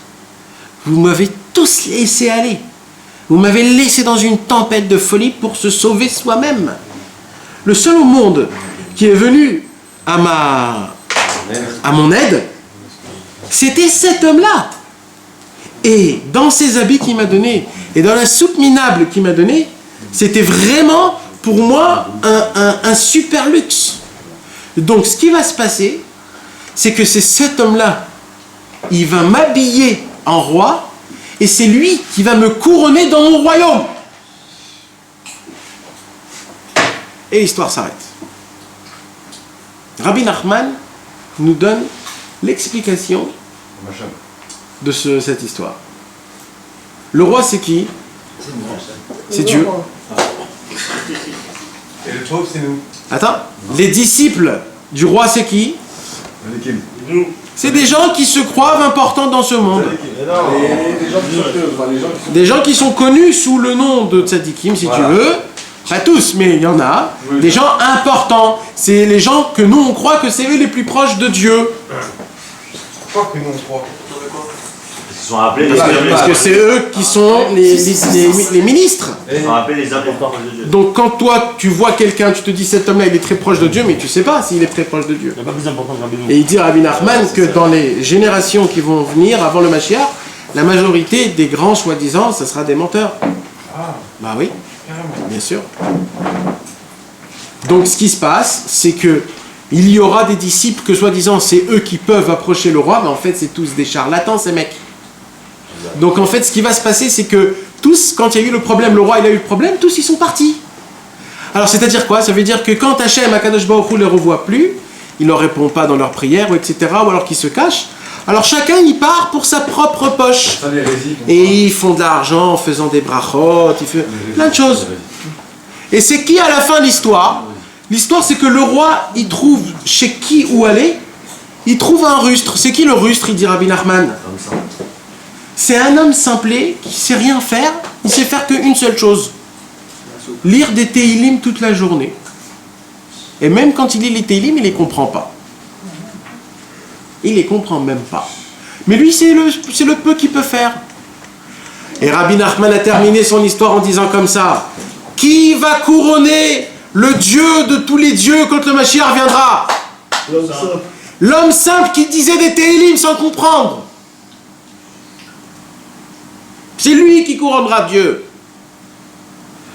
Vous m'avez tous laissé aller. Vous m'avez laissé dans une tempête de folie pour se sauver soi-même. Le seul au monde qui est venu à mon aide, c'était cet homme-là. Et dans ces habits qu'il m'a donné, et dans la soupe minable qu'il m'a donnée, c'était vraiment pour moi un super luxe. Donc ce qui va se passer, c'est que c'est cet homme-là, il va m'habiller en roi, et c'est lui qui va me couronner dans mon royaume. Et l'histoire s'arrête. Rabbi Nachman nous donne l'explication de cette histoire. Le roi, c'est qui? C'est Dieu. Et le pauvre, c'est nous. Attends, les disciples du roi, c'est qui? C'est des gens qui se croient importants dans ce monde. Des gens qui sont connus sous le nom de tzadikim, si tu veux. Pas tous, mais il y en a. Des gens importants. C'est les gens que nous, on croit que c'est eux les plus proches de Dieu. Pourquoi que nous, on croit? Ils sont appelés parce que c'est eux qui sont les ministres. Ils sont appelés les importants de Dieu. Donc quand toi tu vois quelqu'un, tu te dis cet homme-là il est très proche de Dieu, mais tu sais pas s'il est très proche de Dieu. Il n'y a pas plus important que Rabbi Nous. Et il dit à Rabbi Nachman que dans les générations qui vont venir avant le Mashiach, la majorité des grands soi-disant, ce sera des menteurs. Bah oui, bien sûr. Donc ce qui se passe, c'est que il y aura des disciples que soi-disant c'est eux qui peuvent approcher le roi, mais en fait c'est tous des charlatans ces mecs. Donc en fait ce qui va se passer c'est que tous, quand il y a eu le problème, le roi il a eu le problème, tous ils sont partis. Alors c'est-à-dire quoi? Ça veut dire que quand Hachem, Akadosh Baruch Hu ne les revoit plus, il ne leur répond pas dans leurs prières, etc., ou alors qu'ils se cachent, alors chacun il part pour sa propre poche. Et ils font de l'argent en faisant des brachot, ils font plein de choses. Et c'est qui à la fin de l'histoire? L'histoire c'est que le roi il trouve chez qui où aller, il trouve un rustre. C'est qui le rustre? Il dit Rabbi Nachman. C'est un homme simplé qui sait rien faire, il sait faire qu'une seule chose. Lire des Teilim toute la journée. Et même quand il lit les Teilim, il les comprend pas. Il les comprend même pas. Mais lui, c'est le peu qu'il peut faire. Et Rabbi Nachman a terminé son histoire en disant comme ça: qui va couronner le Dieu de tous les dieux quand le Mashiach viendra? L'homme simple qui disait des Teilim sans comprendre. C'est lui qui couronnera Dieu.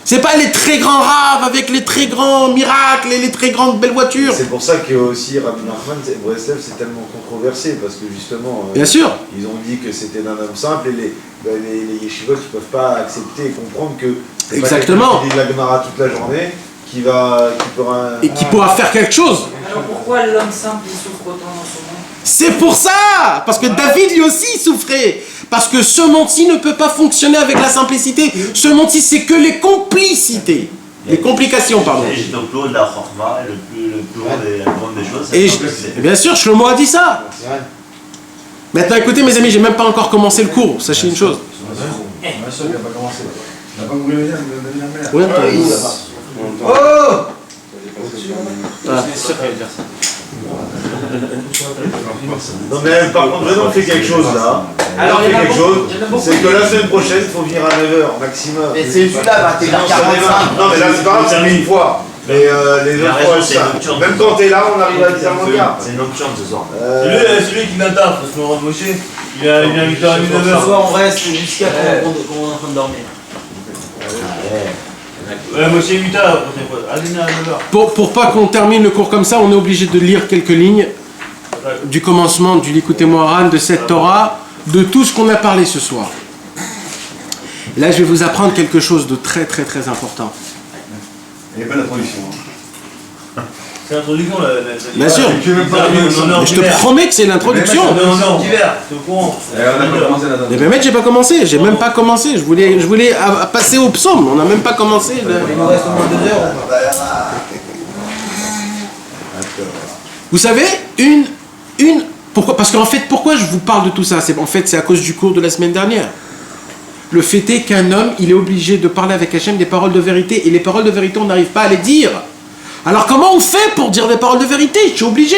C'est pas les très grands raves avec les très grands miracles et les très grandes belles voitures. C'est pour ça que aussi Rabbi Nachman, Breslev, c'est tellement controversé, parce que justement, bien sûr, ils ont dit que c'était d'un homme simple, et les yeshivot ne peuvent pas accepter et comprendre que c'est exactement pas quelqu'un qui lit la Gemara toute la journée qui pourra faire quelque chose. Alors pourquoi l'homme simple il souffre autant dans ce monde? C'est pour ça, parce que David lui aussi souffrait. Parce que ce monde-ci ne peut pas fonctionner avec la simplicité. Ce monde-ci, c'est que les complicités. Les complications, pardon. Le plus haut de la chorma, le plus haut des choses. Et bien sûr, Shlomo a dit ça. Maintenant, écoutez, mes amis, j'ai même pas encore commencé le cours. Sachez une chose. Oui, Non mais par contre, vraiment, on fait quelque chose là. Alors, on fait quelque chose, c'est que la semaine prochaine, il faut venir à 9h maximum. Mais c'est celui-là, t'es là 45. Non mais là, c'est pas grave, c'est une fois. Mais les autres fois, ça. Même quand t'es là, on arrive à 10h15. C'est nocturne ce soir. C'est lui qui m'attend, parce qu'on rentre Moshe. Il a 8h30, 9h. Ce soir, on reste jusqu'à qu'on est en train de dormir. Moshe 8h, à 9h. Pour pas qu'on termine le cours comme ça, on est obligé de lire quelques lignes du commencement du Likutei Moharan, de cette Torah, de tout ce qu'on a parlé ce soir. Là, je vais vous apprendre quelque chose de très très très important. Il n'y a pas d'introduction. C'est l'introduction, là. Bien sûr. Mais je te promets que c'est l'introduction. Non, c'est au courant. Mais mec, j'ai pas commencé. J'ai même pas commencé. Je voulais passer au psaume. On n'a même pas commencé. Il nous reste au moins 2 heures. Vous savez, pourquoi? Parce qu'en fait, pourquoi je vous parle de tout ça? C'est à cause du cours de la semaine dernière. Le fait est qu'un homme, il est obligé de parler avec Hachem des paroles de vérité. Et les paroles de vérité, on n'arrive pas à les dire. Alors comment on fait pour dire des paroles de vérité? Je suis obligé.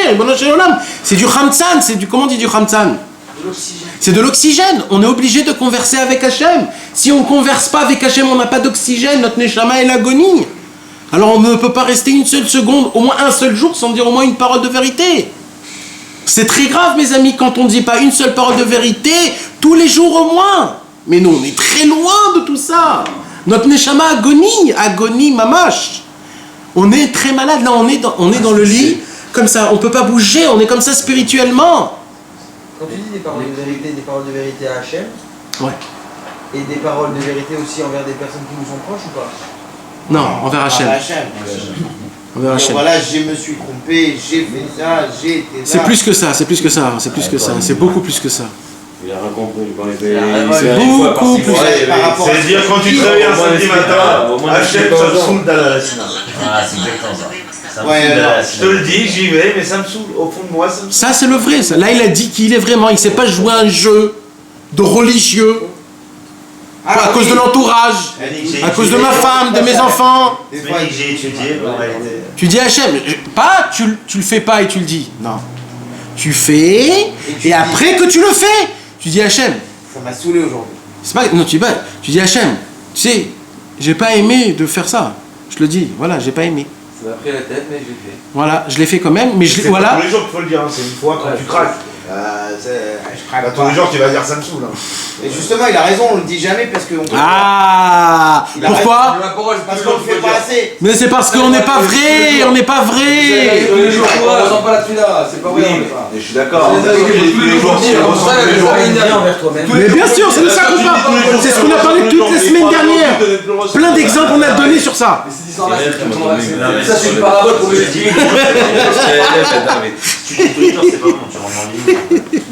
C'est du khamtsan. Comment on dit du khamtsan? C'est de l'oxygène. On est obligé de converser avec Hachem. Si on ne converse pas avec Hachem, on n'a pas d'oxygène. Notre neshama est l'agonie. Alors on ne peut pas rester une seule seconde, au moins un seul jour, sans dire au moins une parole de vérité. C'est très grave, mes amis, quand on ne dit pas une seule parole de vérité, tous les jours au moins. Mais nous, on est très loin de tout ça. Notre neshama agonie mamash. On est très malade, là, on est dans le lit, comme ça, on ne peut pas bouger, on est comme ça spirituellement. Quand tu dis des paroles de vérité à Hachem, ouais. Et des paroles de vérité aussi envers des personnes qui nous sont proches ou pas? Non, envers Hachem. Envers Hachem. Voilà, je me suis trompé, j'ai fait ça, j'ai été là. C'est plus que ça, c'est plus que ça, c'est plus que ça, c'est beaucoup plus que ça. Il a raconté, c'est beaucoup plus. C'est-à-dire quand tu te réveilles un samedi matin, Hachem, ça me saoule d'aller à la synagogue. Ah, c'est exactement ça. Je te le dis, j'y vais, mais ça me saoule. Au fond de moi, ça me saoule. Ça, c'est le vrai. Ça. Là, il a dit qu'il est vraiment. Il ne sait pas jouer un jeu de religieux. À cause de l'entourage, à cause de ma femme, de mes enfants. J'ai étudié, en réalité. Tu dis Hachem, pas tu le fais pas et tu le dis. Non. Tu fais, et après que tu le fais, tu dis Hachem. Ça m'a saoulé aujourd'hui. C'est pas, non, tu dis Hachem, tu sais, j'ai pas aimé de faire ça. Je le dis, voilà, j'ai pas aimé. Ça m'a pris la tête, mais je l'ai fait. Voilà, je l'ai fait quand même, mais je l'ai. Voilà. C'est pas tous les jours qu'il faut le dire, hein, c'est une fois quand tu craques. Je craque tous les jours, tu vas dire ça me saoule. Et justement, il a raison, on le dit jamais parce qu'on peut. Ah, pourquoi? Parce qu'on le fait pas assez. Mais c'est parce qu'on n'est pas vrai, on n'est pas vrai. Tous les jours, on ressent pas la tefila, c'est pas vrai. Je suis d'accord. Mais bien sûr, c'est de ça qu'on parle. C'est ce qu'on a parlé toutes les semaines dernières. Plein d'exemples on a donné sur ça. Ça, c'est une parabole pour les dire. Tu dis tous les jours, c'est pas bon, tu rentres en ligne.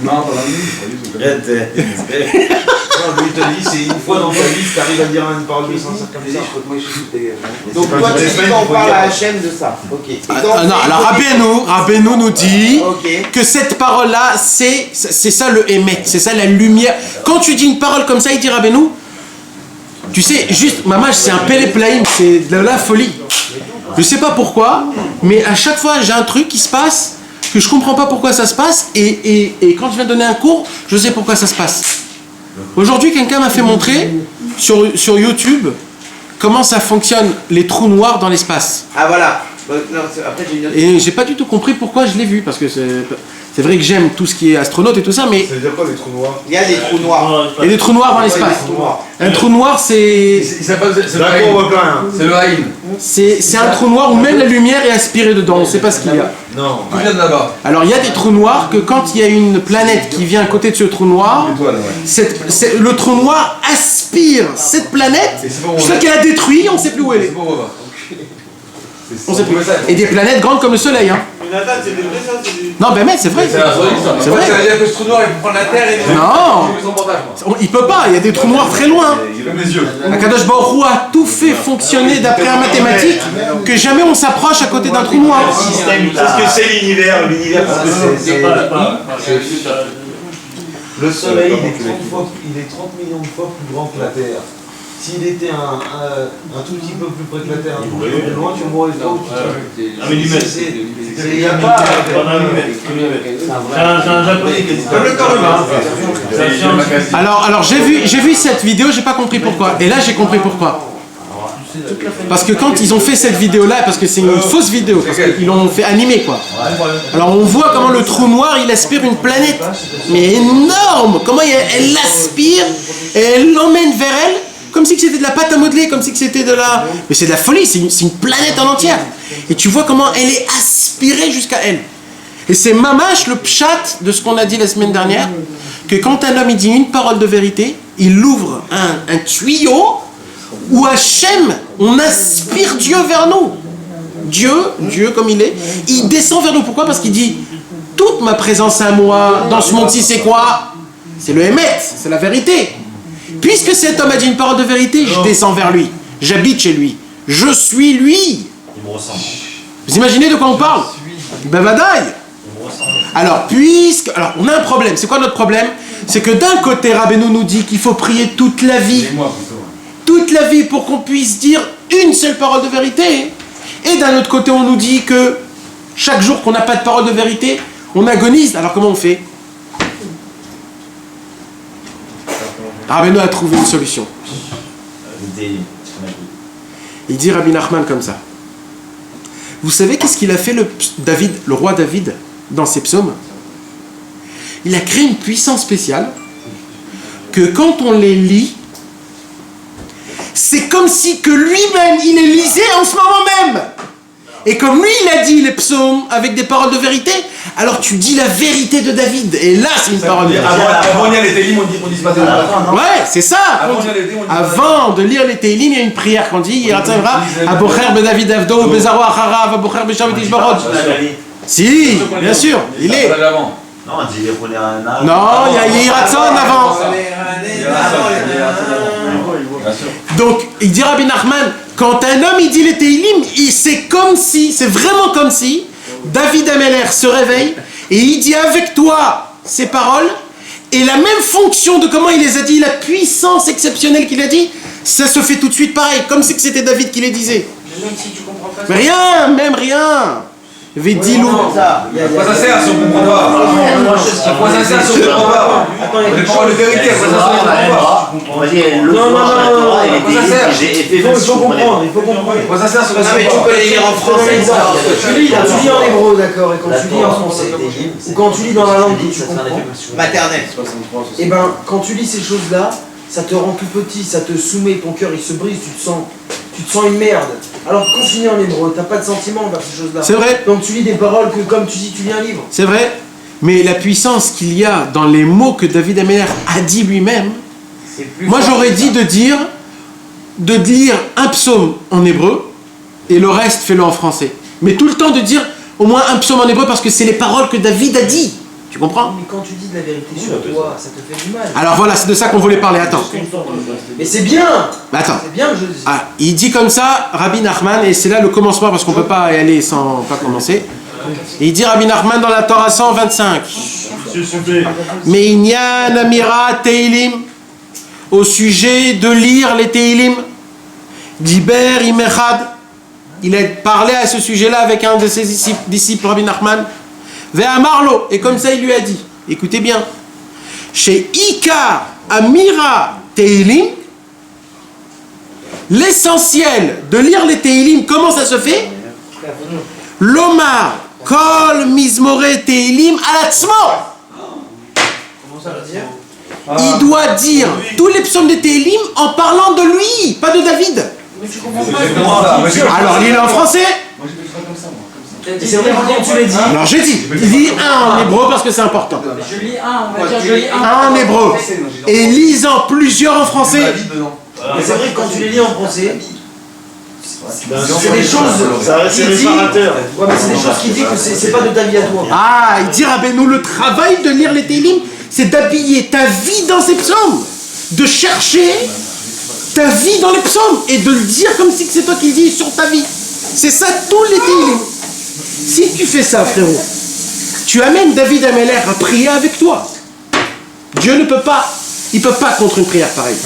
Non, pas dans la ligne. Non, lui, il te dit, c'est une fois dans ta vie que tu arrives à dire une parole de sens comme ça. Donc, toi, tu dis qu'on parle à Hachem de ça. Ok. Non, alors Rabbeinu nous dit que cette parole-là, c'est ça le émet, c'est ça la lumière. Quand tu dis une parole comme ça, il dit Rabbeinu, tu sais, juste, Mamash, c'est un péléplaïm, c'est de la folie. Je sais pas pourquoi, mais à chaque fois, j'ai un truc qui se passe, que je comprends pas pourquoi ça se passe, et quand je viens donner un cours, je sais pourquoi ça se passe. Aujourd'hui, quelqu'un m'a fait montrer sur YouTube comment ça fonctionne, les trous noirs dans l'espace. Ah voilà. Non, après, j'ai une autre... Et j'ai pas du tout compris pourquoi je l'ai vu, parce que c'est vrai que j'aime tout ce qui est astronaute et tout ça, mais... Ça veut dire quoi les trous noirs? Il y a des trous noirs. Il y a des trous noirs dans l'espace. Un trou noir, c'est... C'est le Haïm. C'est un trou noir où même la lumière est aspirée dedans, on ne sait pas ce qu'il y a. Non, tout vient de là-bas. Alors il y a des trous noirs que quand il y a une planète qui vient à côté de ce trou noir, le trou noir aspire cette planète jusqu'à qu'elle a détruit, on ne sait plus où elle est. On sait plus. Et des planètes grandes comme le Soleil. Hein. Non, ben mais c'est vrai. C'est vrai. Ça veut dire que ce trou noir, il peut prendre la Terre et... Non, il peut pas, il y a des trous noirs très loin. Akadosh Baruch Hu a tout fait fonctionner d'après un mathématique que jamais on s'approche à côté d'un trou noir. Parce que c'est l'univers, parce que c'est... Le Soleil, il est 30 millions de fois plus grand que la Terre. S'il était un tout petit peu plus près que la Terre, un tout petit peu plus loin, tu mourrais pas. Un millimètre. Il n'y a pas... C'est un japonais qui a dit ça. Comme le corps humain. Alors j'ai vu cette vidéo, j'ai pas compris pourquoi. Et là j'ai compris pourquoi. Parce que quand ils ont fait cette vidéo-là, parce que c'est une fausse vidéo, parce qu'ils l'ont fait animer quoi. Alors on voit comment le trou noir il aspire une planète, mais énorme. Comment elle l'aspire et elle l'emmène vers elle. Comme si c'était de la pâte à modeler, comme si c'était de la... Mais c'est de la folie, c'est une planète en entière. Et tu vois comment elle est aspirée jusqu'à elle. Et c'est mamash le pshat de ce qu'on a dit la semaine dernière, que quand un homme il dit une parole de vérité, il ouvre un tuyau où Hachem, on aspire Dieu vers nous. Dieu comme il est, il descend vers nous. Pourquoi? Parce qu'il dit, toute ma présence à moi, dans ce monde-ci, c'est quoi? C'est le Hémet, c'est la vérité. Puisque cet homme a dit une parole de vérité, je descends vers lui. J'habite chez lui. Je suis lui. Il me ressemble. Vous imaginez de quoi on parle? Ben vadaï. Alors, alors, on a un problème. C'est quoi notre problème? C'est que d'un côté, Rabbeinu nous dit qu'il faut prier toute la vie. Toute la vie pour qu'on puisse dire une seule parole de vérité. Et d'un autre côté, on nous dit que chaque jour qu'on n'a pas de parole de vérité, on agonise. Alors comment on fait? Rabbeinu a trouvé une solution. Il dit Rabbi Nachman comme ça. Vous savez qu'est-ce qu'il a fait le roi David dans ses psaumes? il a créé une puissance spéciale que quand on les lit, c'est comme si que lui-même, il les lisait en ce moment même. Et comme lui, il a dit les psaumes avec des paroles de vérité, alors tu dis la vérité de David. Et là, c'est une parole de vérité. Avant de lire les Télim, on dit pas de la fin. Ouais, c'est ça. Avant de lire les Télim, il y a une prière qu'on dit Yiratzavra, Abocher be David Avdo, Bezaro Acharav, Abocher be Shavit Ishbarod. Si, bien sûr, il est. Non, on dit qu'on est un âge. Non, il y a Yiratzon avant. Donc, il dit Rabbi Nachman, quand un homme il dit les Télim, c'est comme si, c'est vraiment comme si David Ameler se réveille et il dit avec toi ces paroles et la même fonction de comment il les a dit, la puissance exceptionnelle qu'il a dit, ça se fait tout de suite pareil, comme si c'était David qui les disait. Même si tu comprends pas. Mais rien, même rien. Védilou. À quoi ça sert si on comprend pas? À quoi ça sert si on comprend pas? Les paroles de vérité, à quoi ça sert si on comprend pas? On va dire, le Torah, elle était Il faut comprendre, il faut comprendre. À quoi ça sert si on comprend Mais tu peux les lire en français. Tu lis en hébreu, d'accord, et quand tu lis en français, ou quand tu lis dans la langue que tu comprends, Maternelle. et ben quand tu lis ces choses-là, ça te rend tout petit, ça te soumet, ton cœur il se brise, tu te sens une merde. Alors quand tu lis en hébreu, t'as pas de sentiment envers ces choses-là. C'est vrai. Donc tu lis des paroles que comme tu dis, tu lis un livre. C'est vrai. Mais la puissance qu'il y a dans les mots que David Ameler a dit lui-même, moi j'aurais dit de lire un psaume en hébreu et le reste fais-le en français. Mais tout le temps de dire au moins un psaume en hébreu parce que c'est les paroles que David a dit. Tu comprends? Mais quand tu dis de la vérité sur toi, ça te fait du mal. Alors voilà, c'est de ça qu'on voulait parler. Attends. Mais c'est bien. Attends. C'est bien que je dise. Ah, il dit comme ça, Rabbi Nachman, et c'est là le commencement parce qu'on peut pas y aller sans pas commencer. Et il dit Rabbi Nachman dans la Torah 125. Mais Inyan Amira Teilim, au sujet de lire les Teilim, Diber Imechad, il a parlé à ce sujet-là avec un de ses disciples, Rabbi Nachman. Ve'amarlo, et comme ça il lui a dit, écoutez bien, chez Ikar Amira Teilim, l'essentiel de lire les Teilim, comment ça se fait? L'Omar Kol Mizmore Teilim Alatzmo. Comment ça veut dire? Il doit dire tous les psaumes de Teilim en parlant de lui, pas de David. Mais tu comprends pas. Alors lis-le en français. C'est vrai quand tu l'as dit. Alors j'ai dit, lis un en hébreu parce que c'est important. Je lis un, on va dire je lis un. Un en hébreu. Et lisant plusieurs en français. Mais c'est vrai que quand tu les lis en français, c'est des choses C'est qui dit. réparateur. Ouais, mais c'est des choses qui dit que c'est pas de ta vie à toi. Ah, il dit Rabbeinu, le travail de lire les Télim, c'est d'habiller ta vie dans ces psaumes, de chercher ta vie dans les psaumes et de le dire comme si c'est toi qui le dis sur ta vie. C'est ça tous les Télim. Si tu fais ça, frérot, tu amènes David Ameler à prier avec toi. Dieu ne peut pas, il peut pas contre une prière pareille.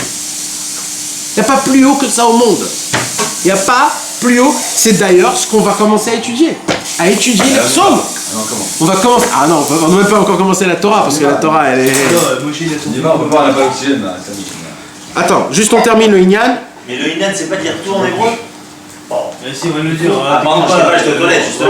Il n'y a pas plus haut que ça au monde. Il n'y a pas plus haut. C'est d'ailleurs ce qu'on va commencer à étudier les psaumes. On va commencer. Ah non, on n'a même pas encore commencé la Torah parce que la Torah elle est. On peut pas, on n'a pas l'oxygène là. Attends, juste on termine le Inyan. Mais le Inan, c'est pas dire tout en hébreu? Mais si, on va le dire. Ah, pardon, je sais pas, je te connais, justement.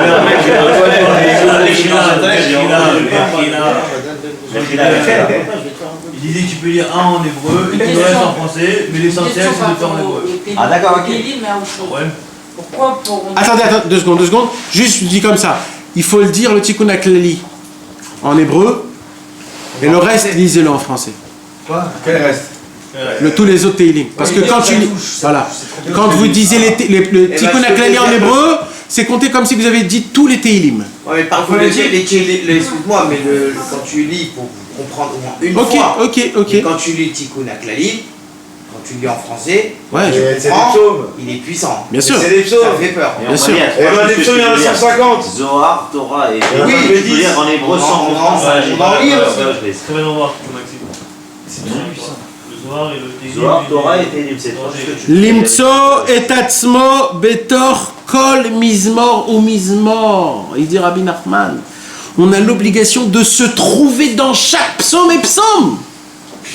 Il disait que tu peux lire un en hébreu et tout le reste en français, mais l'essentiel c'est de faire en hébreu. Ah, d'accord, ok. Mais à autre chose. Ouais. Pourquoi pour... Attendez, 2 secondes. Juste, je dis comme ça. Il faut le dire le Tikkun HaKlali en hébreu et le reste, lisez-le en français. Quoi? Quel reste? Tous les autres Teilim. Parce que quand tu lis, voilà, quand vous disiez le Tikkun HaKlali en hébreu, c'est compté comme si vous avez dit tous les Teilim. Ouais, mais parfois, excuse-moi, mais quand tu lis, pour comprendre au moins une fois. Ok. Et quand tu lis Tikkun HaKlali, quand tu lis en français, Ouais, tu comprends, il est puissant. bien sûr. C'est des psaumes. Ça fait peur. Bien sûr. Et ben des psaumes, il y en a 150. Zohar, Torah et Oui, tu peux lire en hébreu sans comprendre. on en lit aussi. Très bien, on va voir, Maxime. C'est très puissant. Le Zohar et le Télim. Zohar, Torah et Télim, c'est trois choses que tu Limtso et atzmo betor kol mizmor ou mizmor. Il dit Rabbi Nachman. On a l'obligation de se trouver dans chaque psaume et psaume.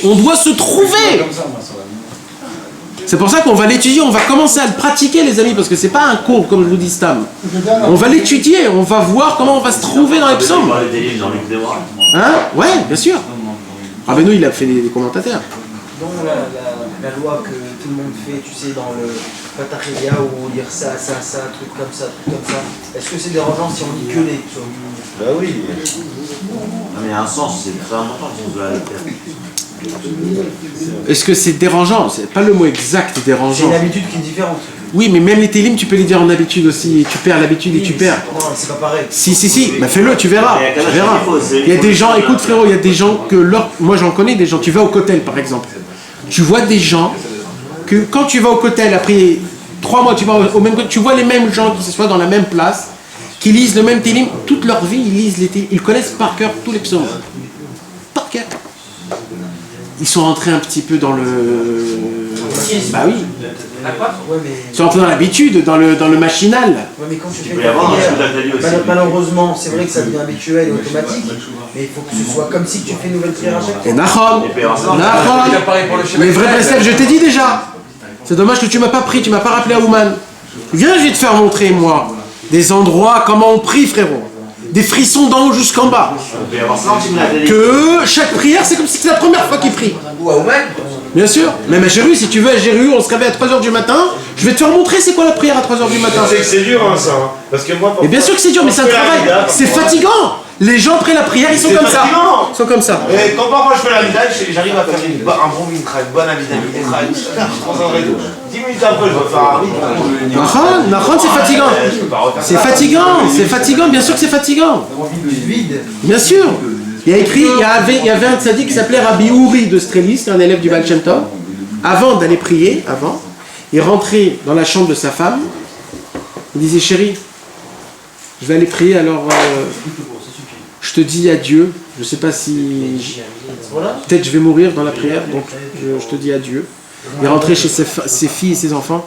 On doit se trouver. C'est pour ça qu'on va l'étudier, on va commencer à le pratiquer les amis, parce que c'est pas un cours comme je vous dis Stam. On va l'étudier, on va voir comment on va se trouver dans les psaumes. parles des livres dans les Devorah. Hein? Ouais, bien sûr. Rabbeinu, il a fait des commentateurs. Dans la loi que tout le monde fait, tu sais, dans le Patachelia, où dire ça, truc comme ça, est-ce que c'est dérangeant si on dit que les psaumes? Bah oui. Mais il y a un sens, c'est très important le sens de la lettre. Est-ce que c'est dérangeant? C'est pas le mot exact, C'est dérangeant. une habitude qui est différente. Oui, mais même les télim, tu peux les dire en habitude aussi. Tu perds l'habitude et tu perds. Non, c'est pas pareil. Si, bah fais-le, tu verras. Tu verras. Il y a des gens, écoute frérot, il y a des gens que moi j'en connais des gens, tu vas au Kotel par exemple. Tu vois des gens que quand tu vas au Kotel, après 3 mois, tu vas au même Kotel, tu vois les mêmes gens qui s'assoient dans la même place, qui lisent le même télim, toute leur vie ils lisent les télim, ils connaissent par cœur tous les psaumes. Par cœur. Ils sont rentrés un petit peu dans le... Bah oui. Ils sont rentrés dans l'habitude, dans le machinal. Ouais, mais quand tu fais la prière, malheureusement, c'est vrai que ça devient habituel et automatique, mais il faut que ce soit comme si tu fais une nouvelle prière à chaque fois. Et Nachon, les vrais préceptes, je t'ai dit déjà. C'est dommage que tu m'as pas pris, tu m'as pas rappelé à Ouman. Viens, je vais te faire montrer, moi, des endroits, comment on prie, frérot. Des frissons d'en haut jusqu'en bas. Que chaque prière, c'est comme si c'était la première fois qu'il prie. Ou à Ouman. Bien sûr. Même à Jéru, si tu veux, à Jéru, on se réveille à 3h du matin. Je vais te faire montrer c'est quoi la prière à 3h du matin. C'est que c'est dur, hein, ça. Hein. Parce que moi, et bien sûr que c'est dur, mais c'est un travail. C'est fatigant. Les gens après la prière, ils sont comme ça. Ils sont comme ça. Et quand parfois je fais la midage, j'arrive à faire un bon mincha, une bonne amida, je concentre tout. 10 minutes après, je vais faire un rythme. Nachon, c'est fatigant. C'est fatigant, bien sûr que c'est fatigant. Bien sûr. Il y avait un tzaddik qui s'appelait Rabbi Uri de Strélis, un élève du Baal Shem Tov. Avant d'aller prier, il rentrait dans la chambre de sa femme. Il disait, chérie, je vais aller prier, alors je te dis adieu. Je ne sais pas si... Peut-être je vais mourir dans la prière, donc je te dis adieu. Il rentrait chez ses filles et ses enfants.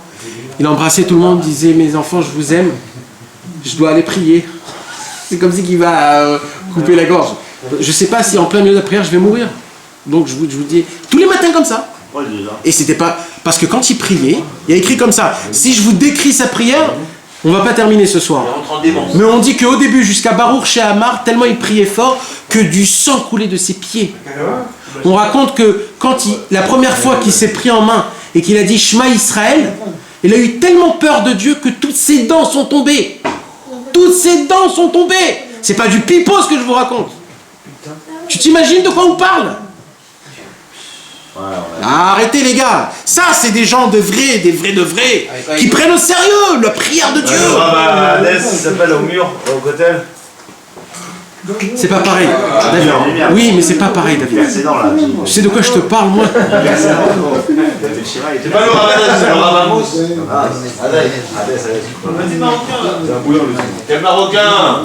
Il embrassait tout le monde, disait, mes enfants, je vous aime. Je dois aller prier. C'est comme si qu'il va couper la gorge. Je ne sais pas si en plein milieu de la prière, je vais mourir. Donc je vous dis, tous les matins comme ça. Et c'était pas... Parce que quand il priait, il y a écrit comme ça. Si je vous décris sa prière, on ne va pas terminer ce soir. Mais on dit qu'au début, jusqu'à Baruch chez Amar, tellement il priait fort que du sang coulait de ses pieds. On raconte que quand la première fois qu'il s'est pris en main et qu'il a dit Shema Israël, il a eu tellement peur de Dieu que toutes ses dents sont tombées. Toutes ses dents sont tombées. C'est pas du pipeau ce que je vous raconte. Tu t'imagines de quoi on parle? Arrêtez les gars. Ça c'est des gens de vrais, de vrais, qui prennent au sérieux la prière de Dieu. Il s'appelle au mur, au côté. C'est pas pareil, David. Oui, mais c'est pas pareil, David. Je sais de quoi je te parle, moi. C'est pas le Ramadan, c'est le Ramamos. Vas-y, Marocain. C'est un bouillon, le truc. Quel Marocain?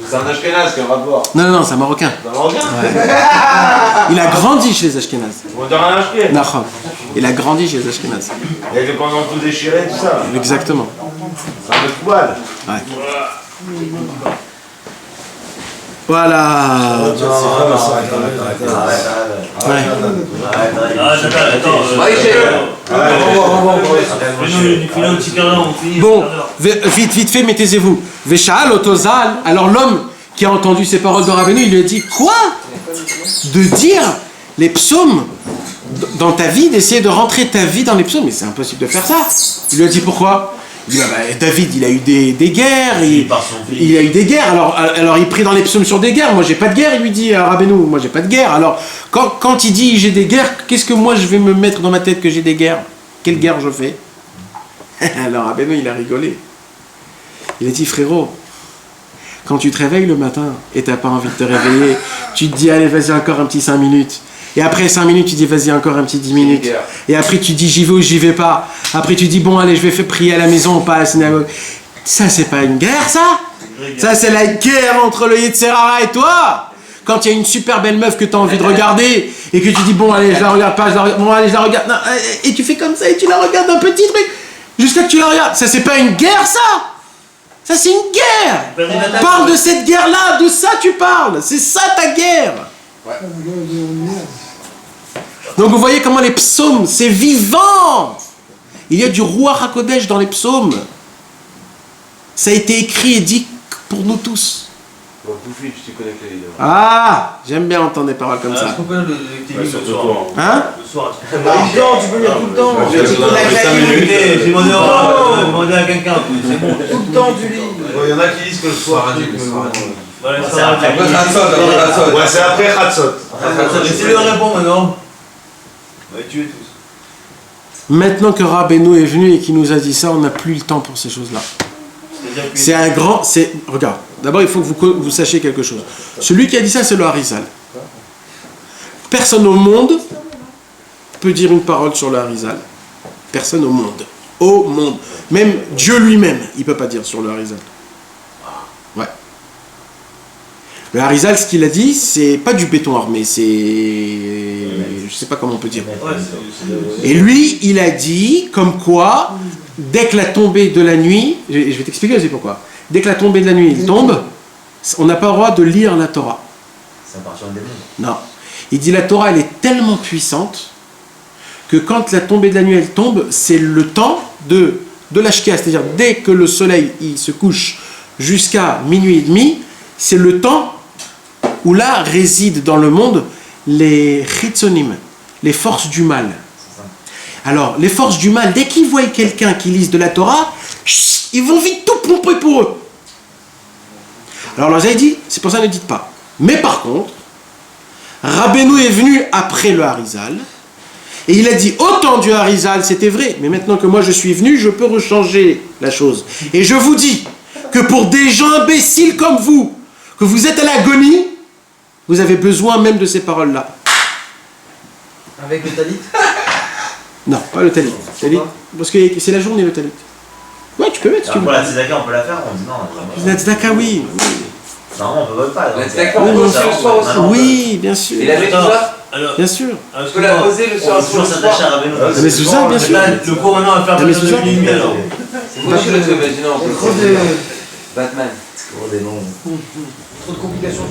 C'est un Ashkenaz qui a un rapport. Non, c'est un Marocain. C'est un Marocain? Il a grandi chez les Ashkenaz. On dirait un Ashkenaz. Nachon. Il a grandi chez les Ashkenaz. Il a été pendant tout déchiré, tout ça. Exactement. C'est un peu football. Ouais. Voilà. Bon, vite fait, mais taisez-vous. Veshaal otozal. Alors l'homme qui a entendu ces paroles de Rabbeinu, il lui a dit quoi? De dire les psaumes dans ta vie, d'essayer de rentrer ta vie dans les psaumes, mais c'est impossible de faire ça. Il lui a dit pourquoi? Il dit, David, il a eu des guerres, il a eu des guerres, alors il prie dans les psaumes sur des guerres. Moi j'ai pas de guerre, il lui dit à Rabbeinu, moi j'ai pas de guerre. Alors quand il dit j'ai des guerres, qu'est-ce que moi je vais me mettre dans ma tête que j'ai des guerres? Quelle guerre je fais? Alors Rabbeinu il a rigolé. Il a dit frérot, quand tu te réveilles le matin et t'as pas envie de te réveiller, tu te dis allez vas-y encore un petit 5 minutes. Et après 5 minutes, tu dis vas-y encore un petit 10 minutes. Et après tu dis j'y vais ou j'y vais pas. Après tu dis bon allez je vais faire prier à la maison, pas à la synagogue. Ça c'est pas une guerre ça? Ça c'est la guerre entre le Yetzerara et toi. Quand il y a une super belle meuf que tu as envie de regarder et que tu dis bon allez je la regarde pas, bon allez je la regarde. Non, et tu fais comme ça et tu la regardes un petit truc jusqu'à que tu la regardes. Ça c'est pas une guerre ça? Ça c'est une guerre. Parle de cette guerre là, de ça tu parles. C'est ça ta guerre. Donc vous voyez comment les psaumes, c'est vivant. Il y a du Ruach HaKodesh dans les psaumes. Ça a été écrit et dit pour nous tous. Poufich, tu connais que les. Ah, j'aime bien entendre des paroles comme ça. Est-ce qu'on peut le soir Hein? Le soir, Tu peux lire tout le temps. J'ai demandé à quelqu'un, c'est bon. Tout le temps, tu lis. Il y en a qui disent que le soir. C'est après Khatsot. Ouais, c'est après Khatsot. Laissez-le répondre maintenant. On va les tuer tous. Maintenant que Rabbeinu est venu et qu'il nous a dit ça, on n'a plus le temps pour ces choses-là. C'est un grand... Regarde, d'abord il faut que vous sachiez quelque chose. Celui qui a dit ça, c'est le Harizal. Personne au monde peut dire une parole sur le Harizal. Personne au monde. Au monde. Même Dieu lui-même, il ne peut pas dire sur le Harizal. Ouais. Le Harizal, ce qu'il a dit, c'est pas du béton armé, c'est... Je sais pas comment on peut dire. Et lui, il a dit comme quoi, dès que la tombée de la nuit, je vais t'expliquer aussi pourquoi. Dès que la tombée de la nuit, il tombe, on n'a pas le droit de lire la Torah. Ça appartient au démon. Non. Il dit la Torah, elle est tellement puissante que quand la tombée de la nuit, elle tombe, c'est le temps de l'ashkia, c'est-à-dire dès que le soleil il se couche jusqu'à minuit et demi, c'est le temps où là résident dans le monde les chitzonim, les forces du mal. Alors, les forces du mal, dès qu'ils voient quelqu'un qui lise de la Torah, ils vont vite tout pomper pour eux. Alors, leur avez dit, c'est pour ça ne dites pas. Mais par contre, Rabbeinu est venu après le Harizal, et il a dit, au temps du Harizal, c'était vrai, mais maintenant que moi je suis venu, je peux rechanger la chose. Et je vous dis que pour des gens imbéciles comme vous, que vous êtes à l'agonie, vous avez besoin même de ces paroles-là. Avec le talit? Non, pas le talit. Parce que c'est la journée le talit. Ouais, tu peux mettre si tu veux. Pour la tzedaka, on peut la faire, on dit non. La tzedaka, oui. Non, on peut pas. La tzedaka, on peut aussi le soir aussi. Oui, bien sûr. Et la veille, tout ça? Bien sûr. Tu peux la poser le soir. Toujours s'attacher à Rabbeinu. Mais sous ça, bien sûr. Le cours maintenant à faire Mais sous ça. C'est foutu le truc, vas-y, non. Trop de... Batman. Trop des noms. Trop de complications.